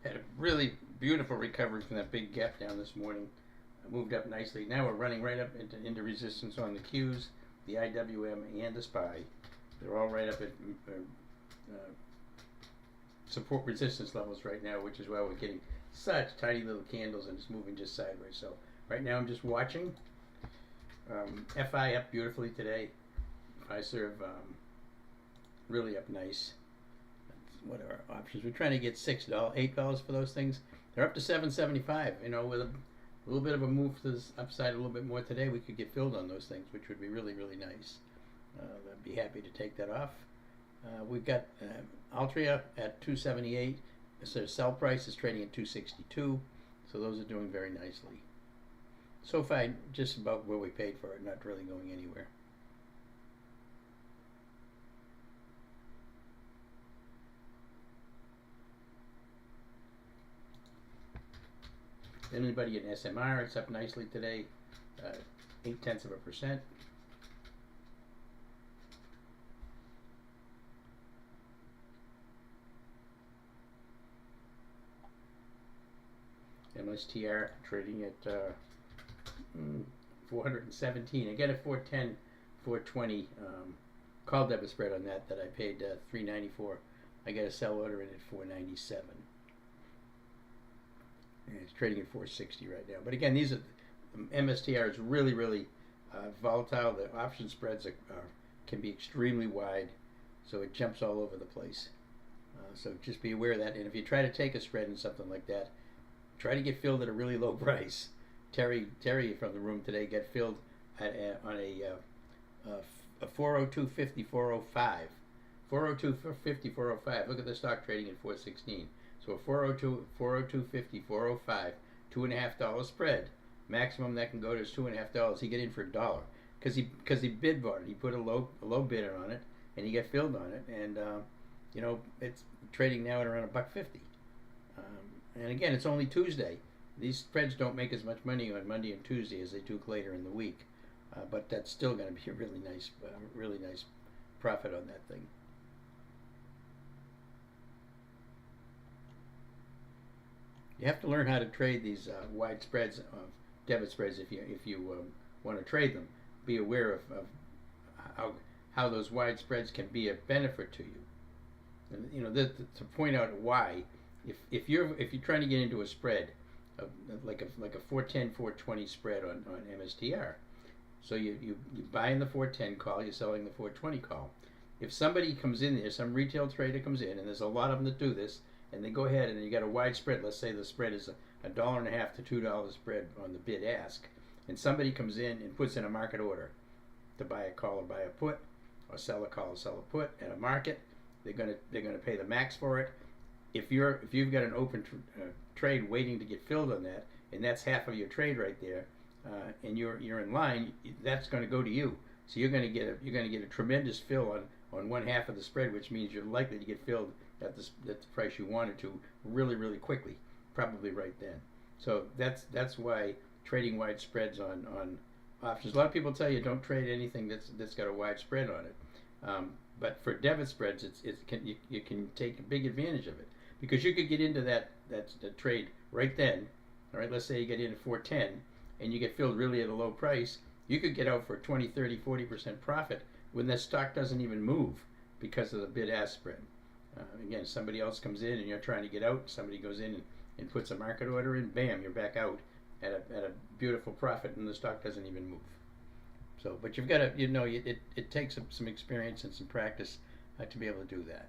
had a really beautiful recovery from that big gap down this morning. Moved up nicely. Now we're running right up into resistance on the Qs, the IWM, and the SPY. They're all right up at support resistance levels right now, which is why we're getting such tiny little candles and it's moving just sideways. So right now I'm just watching. FI up beautifully today. Fiserv really up nice. What are our options? We're trying to get $6, $8 for those things. They're up to $7.75. You know, with a little bit of a move to the upside, a little bit more today, we could get filled on those things, which would be really, really nice. I'd be happy to take that off. We've got Altria at 278. So sell price is trading at 262. So those are doing very nicely. SoFi just about where we paid for it, not really going anywhere. Anybody in SMR, it's up nicely today, 0.8%. MSTR trading at 417. I get a 410, 420 call debit spread on that I paid $3.94. I got a sell order in at 497. And it's trading at 460 right now. But again, these are MSTR is really, really volatile. The option spreads can be extremely wide, so it jumps all over the place. So just be aware of that. And if you try to take a spread in something like that, try to get filled at a really low price. Terry from the room today got filled on a 402.50, 405. 402.50, 405. Look at the stock trading at 416. So a 402.50, 405, $2.50 spread. Maximum that can go to is $2.50. He get in for $1 because he bid bought it. He put a low bidder on it and he got filled on it. And you know, it's trading now at around $1.50. And again, it's only Tuesday. These spreads don't make as much money on Monday and Tuesday as they do later in the week, but that's still going to be a really nice profit on that thing. You have to learn how to trade these wide spreads, debit spreads, if you want to trade them. Be aware of how those wide spreads can be a benefit to you. And you know, to point out why, if you're trying to get into a spread, like a 410, 420 spread on MSTR, so you buy in the 410 call, you're selling the 420 call. If somebody comes in there, some retail trader comes in, and there's a lot of them that do this, and they go ahead and you got a wide spread. Let's say the spread is $1.50 to $2 spread on the bid ask, and somebody comes in and puts in a market order to buy a call or buy a put, or sell a call or sell a put at a market. They're gonna pay the max for it. If you've got an open trade waiting to get filled on that, and that's half of your trade right there, and you're in line, that's going to go to you. So you're going to get a tremendous fill on one half of the spread, which means you're likely to get filled at the price you wanted to really, really quickly, probably right then. So that's why trading wide spreads on options. A lot of people tell you don't trade anything that's got a wide spread on it, but for debit spreads, you can take a big advantage of it, because you could get into that trade right then. All right, let's say you get in at 410 and you get filled really at a low price. You could get out for 20, 30, 40% profit when that stock doesn't even move because of the bid-ask spread. Again, somebody else comes in and you're trying to get out. Somebody goes in and puts a market order in. Bam, you're back out at a beautiful profit, and the stock doesn't even move. So, but you've got to, it takes some experience and some practice to be able to do that.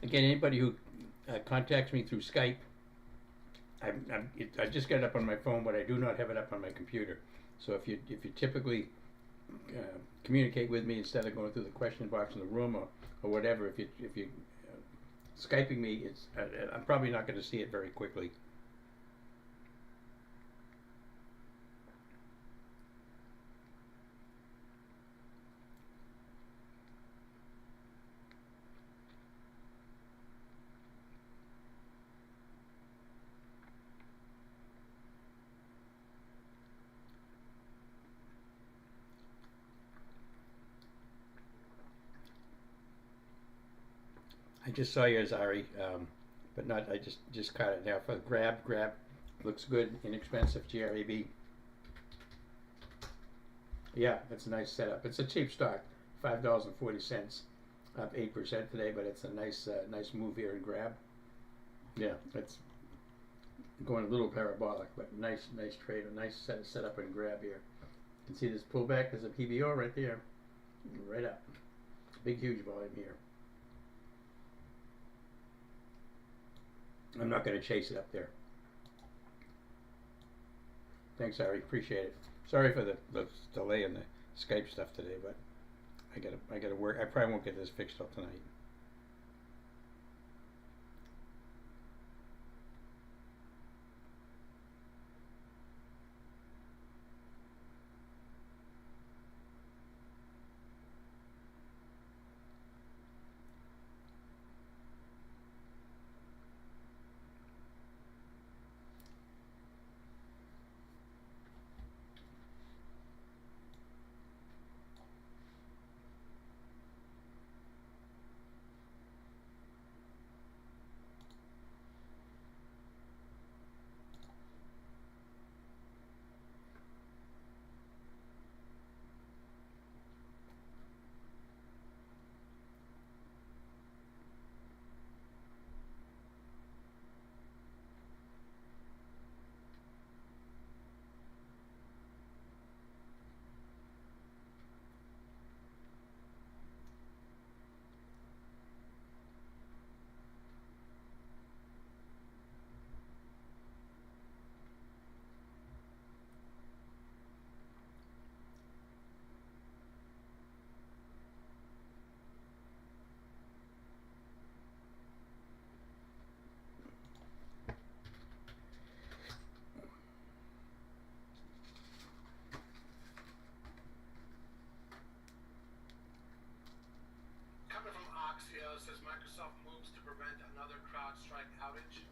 Again, anybody who contacts me through Skype, I just got it up on my phone, but I do not have it up on my computer. So if you typically communicate with me instead of going through the question box in the room or whatever, if you Skyping me, I'm probably not going to see it very quickly. I just saw yours, Ari, but not. I just caught it now. For grab, looks good, inexpensive, GRAB. Yeah, that's a nice setup. It's a cheap stock, $5.40, up 8% today, but it's a nice move here in grab. Yeah, it's going a little parabolic, but nice trade, a nice setup and grab here. You can see this pullback. There's a PBO right there, right up. Big huge volume here. I'm not going to chase it up there. Thanks, Ari. Appreciate it. Sorry for the delay in the Skype stuff today, but I gotta work. I probably won't get this fixed till tonight. Says Microsoft moves to prevent another CrowdStrike outage.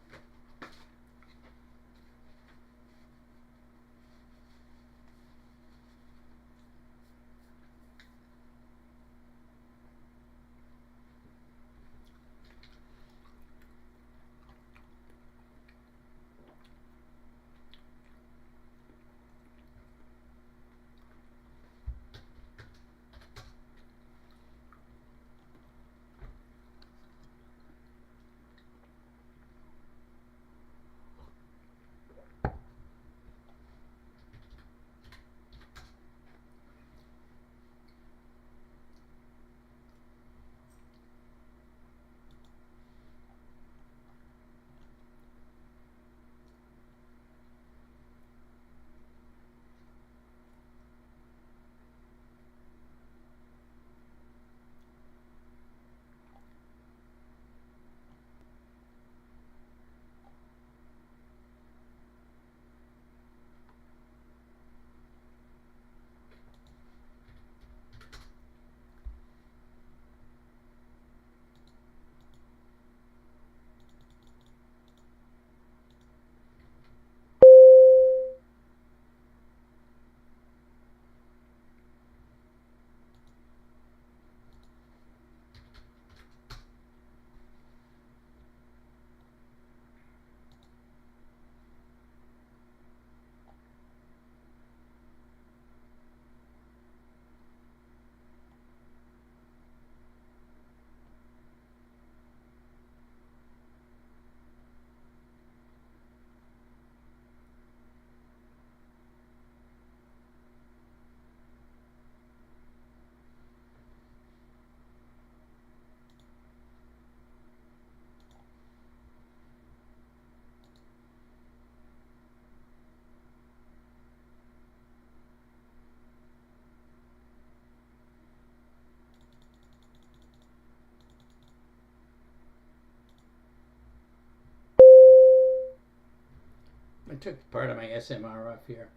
took part of my SMR off here.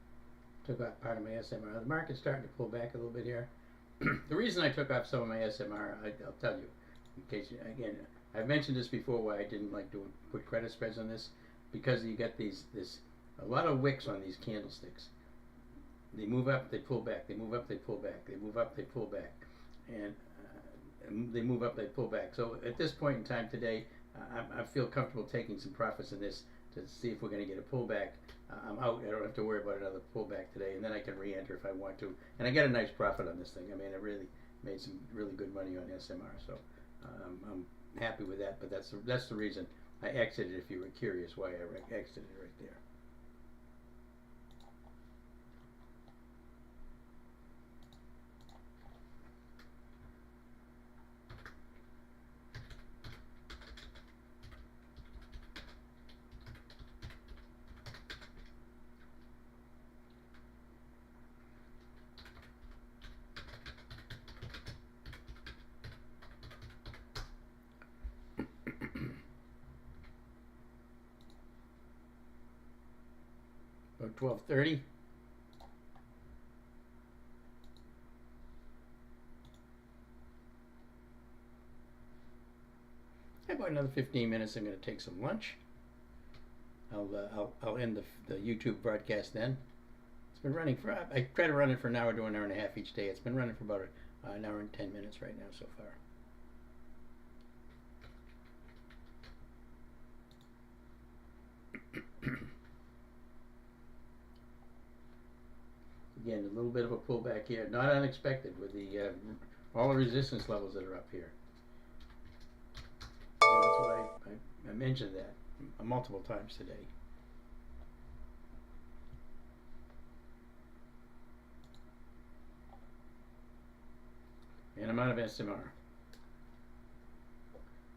Took off part of my SMR. The market's starting to pull back a little bit here. The reason I took off some of my SMR, I'll tell you, in case again, I've mentioned this before why I didn't like to put credit spreads on this, because you get a lot of wicks on these candlesticks. They move up, they pull back. They move up, they pull back. They move up, they pull back, and they move up, they pull back. So at this point in time today, I feel comfortable taking some profits in this to see if we're going to get a pullback. I'm out. I don't have to worry about another pullback today, and then I can re-enter if I want to. And I get a nice profit on this thing. I mean, I really made some really good money on SMR, so I'm happy with that. But that's the reason I exited. If you were curious why I exited right there. About 12:30. About another 15 minutes. I'm going to take some lunch. I'll end the YouTube broadcast then. It's been running for, I try to run it for an hour to an hour and a half each day. It's been running for about an hour and 10 minutes right now so far. Again, a little bit of a pullback here, not unexpected with the all the resistance levels that are up here. And that's what I mentioned that multiple times today. And I'm out of SMR.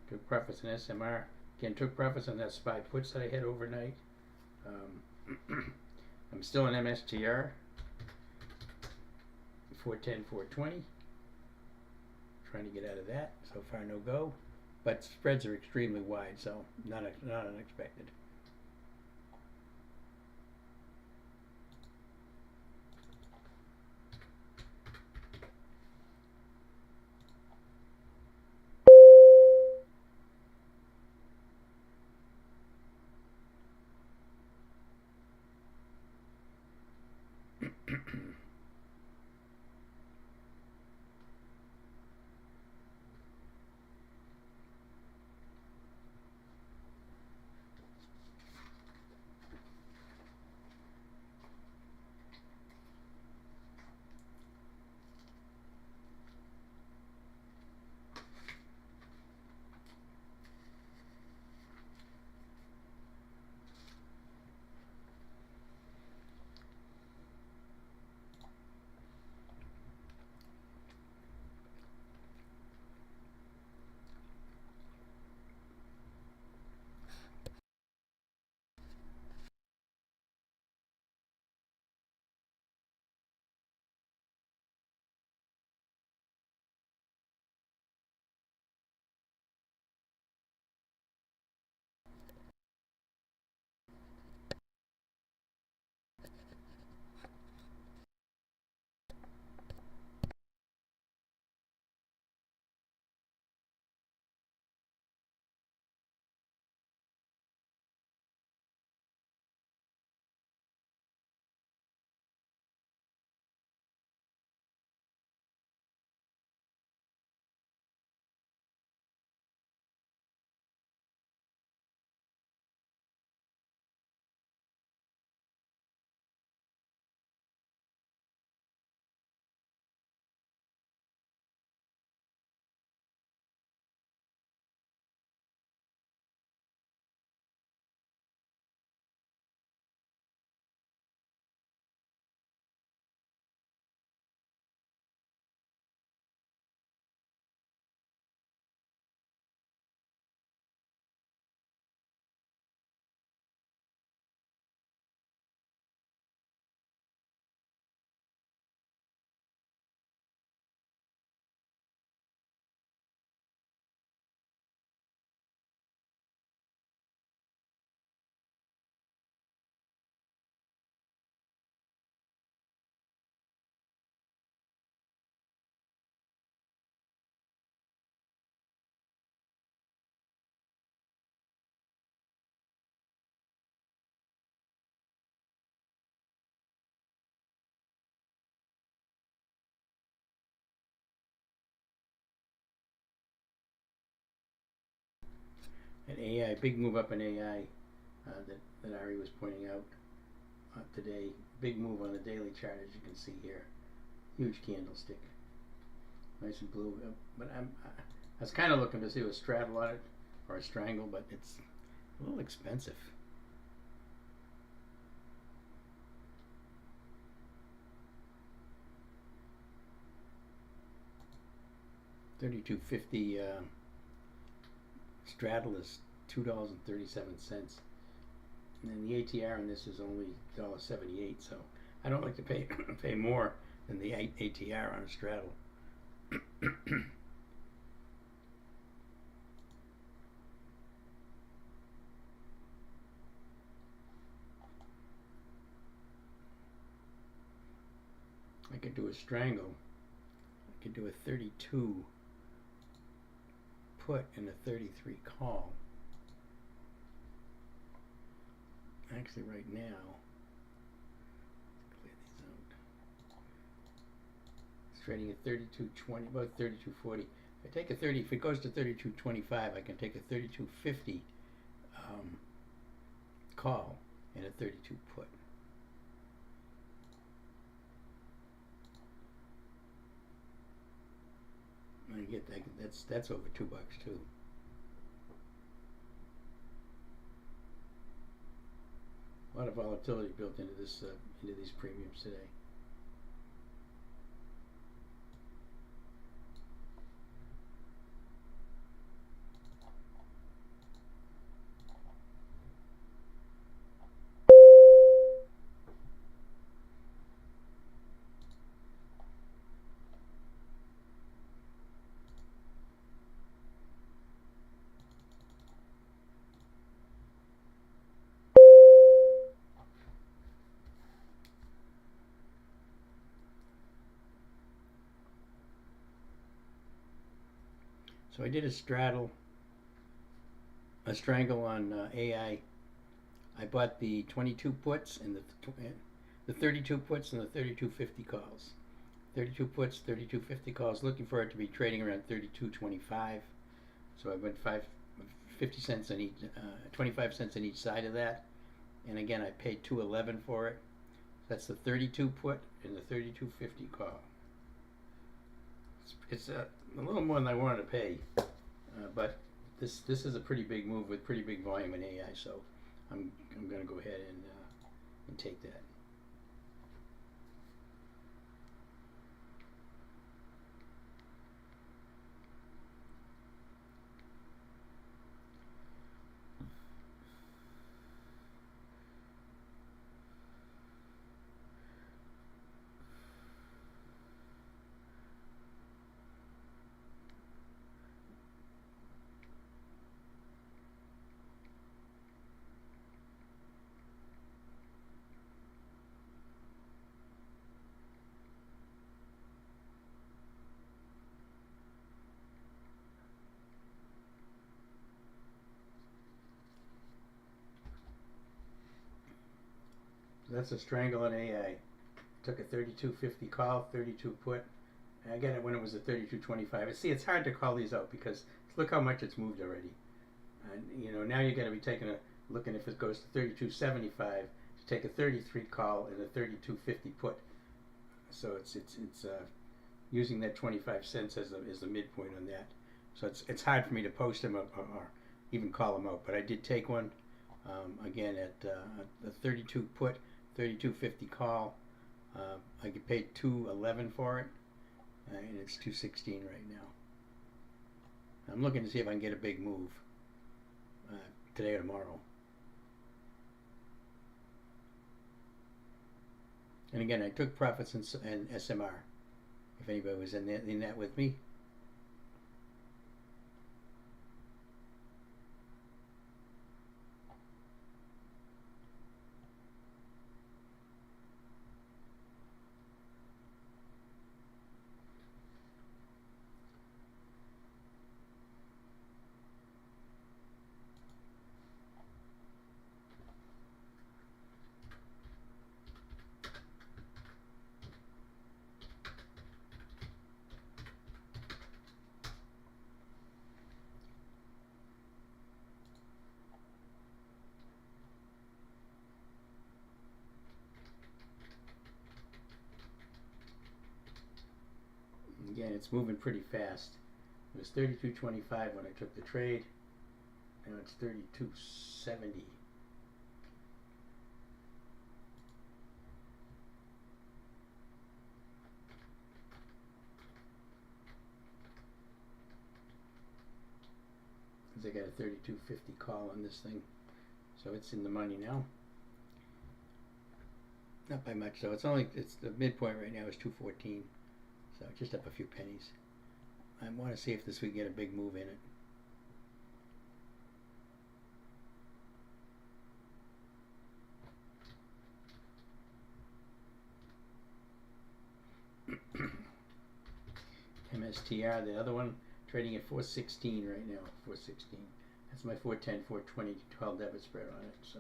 Took profits in SMR. Again, took profits on that SPY puts that I had overnight. I'm still in MSTR. 410, 420. Trying to get out of that. So far, no go. But spreads are extremely wide, so not unexpected. AI, big move up in AI that Ari was pointing out today. Big move on the daily chart, as you can see here. Huge candlestick, nice and blue. But I was kind of looking to see a straddle on it or a strangle, but it's a little expensive. $32.50 straddle is $2.37, and then the ATR on this is only $1.78. So I don't like to pay more than the ATR on a straddle. I could do a strangle. I could do a 32 put and a 33 call. Actually, right now, clear these out. It's trading at 32.20, about 32.40. If I take a 30, if it goes to 32.25, I can take a 32.50 call and a 32 put. I get that. That's over $2 too. A lot of volatility built into this into these premiums today. So I did a strangle on AI. I bought the 22 puts and the 32 puts and the 32.50 calls. 32 puts, 32.50 calls. Looking for it to be trading around 32.25. So I went 50 cents on each, 25 cents on each side of that. And again, I paid $2.11 for it. That's the 32 put and the 32.50 call. It's a little more than I wanted to pay, but this is a pretty big move with pretty big volume in AI, so I'm going to go ahead and take that. That's a strangle on AI. Took a 32.50 call, 32 put. I get it when it was a 32.25. See, it's hard to call these out because look how much it's moved already. And now you got to be taking a looking if it goes to 32.75 to take a 33 call and a 32.50 put. So it's using that 25 cents as the midpoint on that. So it's hard for me to post them or even call them out. But I did take one again at the 32 put. 32.50 call. I get paid $2.11 for it, and it's $2.16 right now. I'm looking to see if I can get a big move today or tomorrow. And again, I took profits in SMR. If anybody was in that with me. again, it's moving pretty fast. It was 32.25 when I took the trade. Now it's 32.70. I got a 32.50 call on this thing, so it's in the money now. Not by much, though. It's the midpoint right now is 214, so just up a few pennies. I want to see if we can get a big move in it. MSTR, the other one, trading at 416 right now. 416. That's my 410, 420, 12 debit spread on it. So.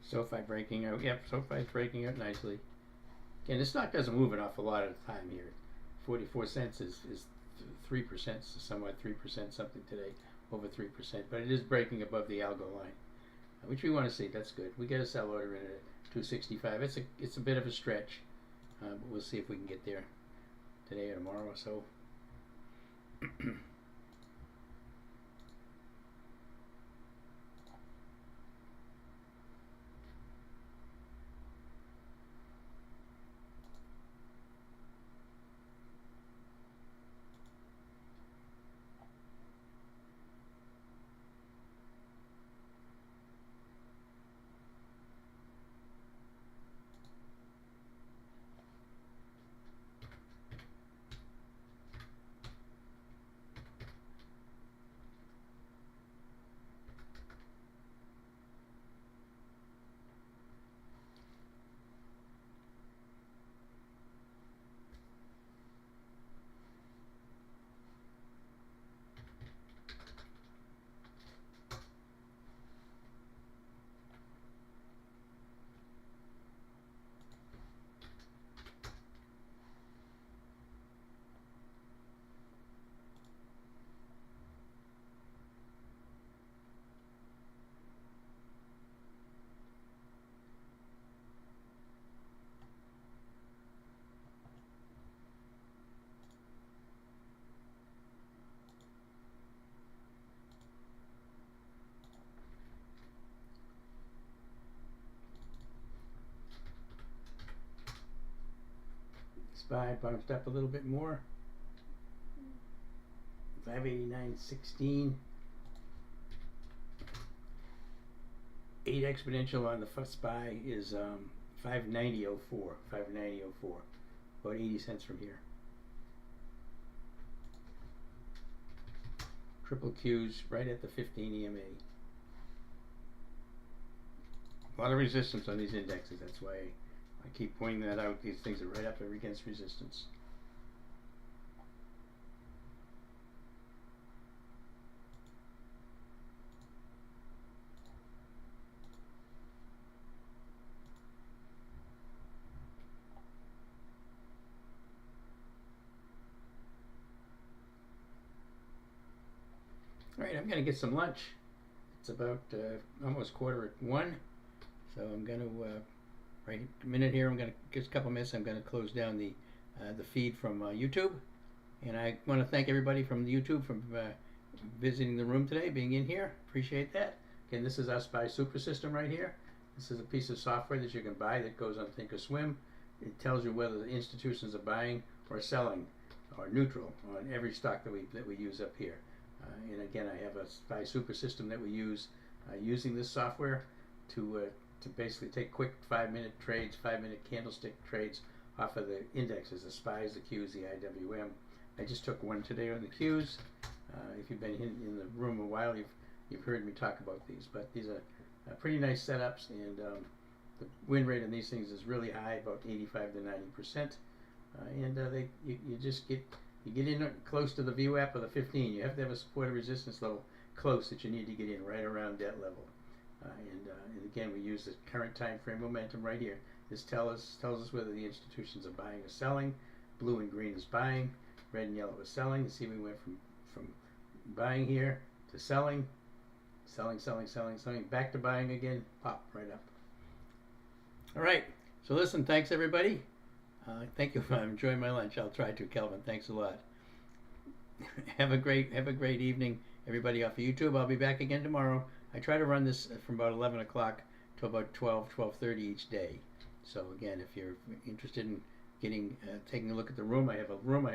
SoFi breaking out. Yep, SoFi is breaking out nicely. Again, this stock doesn't move an awful lot at a time here. 44 cents is 3%, somewhat 3% something today, over 3%. But it is breaking above the algo line, which we want to see. That's good. We get a sell order in at 265. It's a bit of a stretch, but we'll see if we can get there today or tomorrow or so. SPY bounced up a little bit more. 589.16. 8 exponential on the SPY is 590.04. 590.04. About 80 cents from here. Triple Qs right at the 15 EMA. A lot of resistance on these indexes. That's why I keep pointing that out. These things are right up against resistance. All right, I'm going to get some lunch. It's about almost 1:15, so I'm going to right a minute here. I'm going to just a couple minutes. I'm going to close down the feed from YouTube, and I want to thank everybody from the YouTube for visiting the room today, being in here. Appreciate that. Again, this is our SPY Super System right here. This is a piece of software that you can buy that goes on Thinkorswim. It tells you whether the institutions are buying or selling or neutral on every stock that we use up here. And again, I have a SPY Super System that we use using this software to basically take quick 5-minute trades, 5-minute candlestick trades off of the indexes, the SPYs, the Qs, the IWM. I just took one today on the Qs. If you've been in the room a while, you've heard me talk about these, but these are pretty nice setups, and The win rate on these things is really high, about 85 to 90%. You get in close to the VWAP of the 15. You have to have a support and resistance level close that you need to get in right around that level. And again, we use the current time frame momentum right here. This tells us whether the institutions are buying or selling. Blue and green is buying, red and yellow is selling. You see, we went from buying here to selling, back to buying again, pop right up. All right. So listen, thanks everybody. Thank you. I'm enjoying my lunch. I'll try to, Kelvin. Thanks a lot. Have a great evening, everybody off of YouTube. I'll be back again tomorrow. I try to run this from about 11 o'clock to about 12:30 each day. So again, if you're interested in taking a look at the room, I have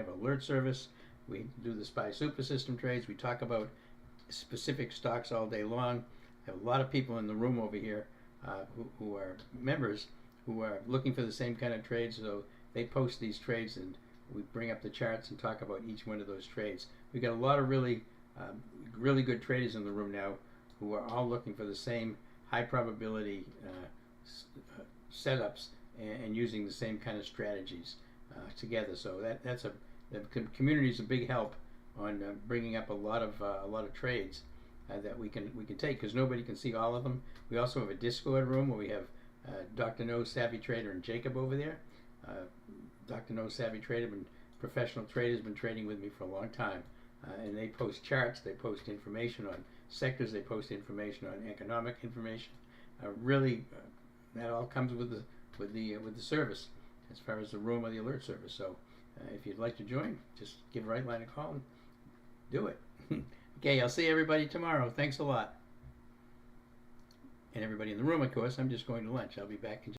alert service. We do the SPY super system trades. We talk about specific stocks all day long. I have a lot of people in the room over here who are members who are looking for the same kind of trades. So they post these trades and we bring up the charts and talk about each one of those trades. We've got a lot of really good traders in the room now who are all looking for the same high probability setups and using the same kind of strategies together. So the community is a big help on bringing up a lot of trades that we can take, because nobody can see all of them. We also have a Discord room where we have Dr. No Savvy Trader and Jacob over there. Dr. No Savvy Trader, professional trader, has been trading with me for a long time, and they post charts, they post information on sectors, they post information on economic information. That all comes with the service, as far as the room or the alert service. So if you'd like to join, just give Right Line a call and do it. Okay, I'll see everybody tomorrow. Thanks a lot. And everybody in the room, of course. I'm just going to lunch. I'll be back in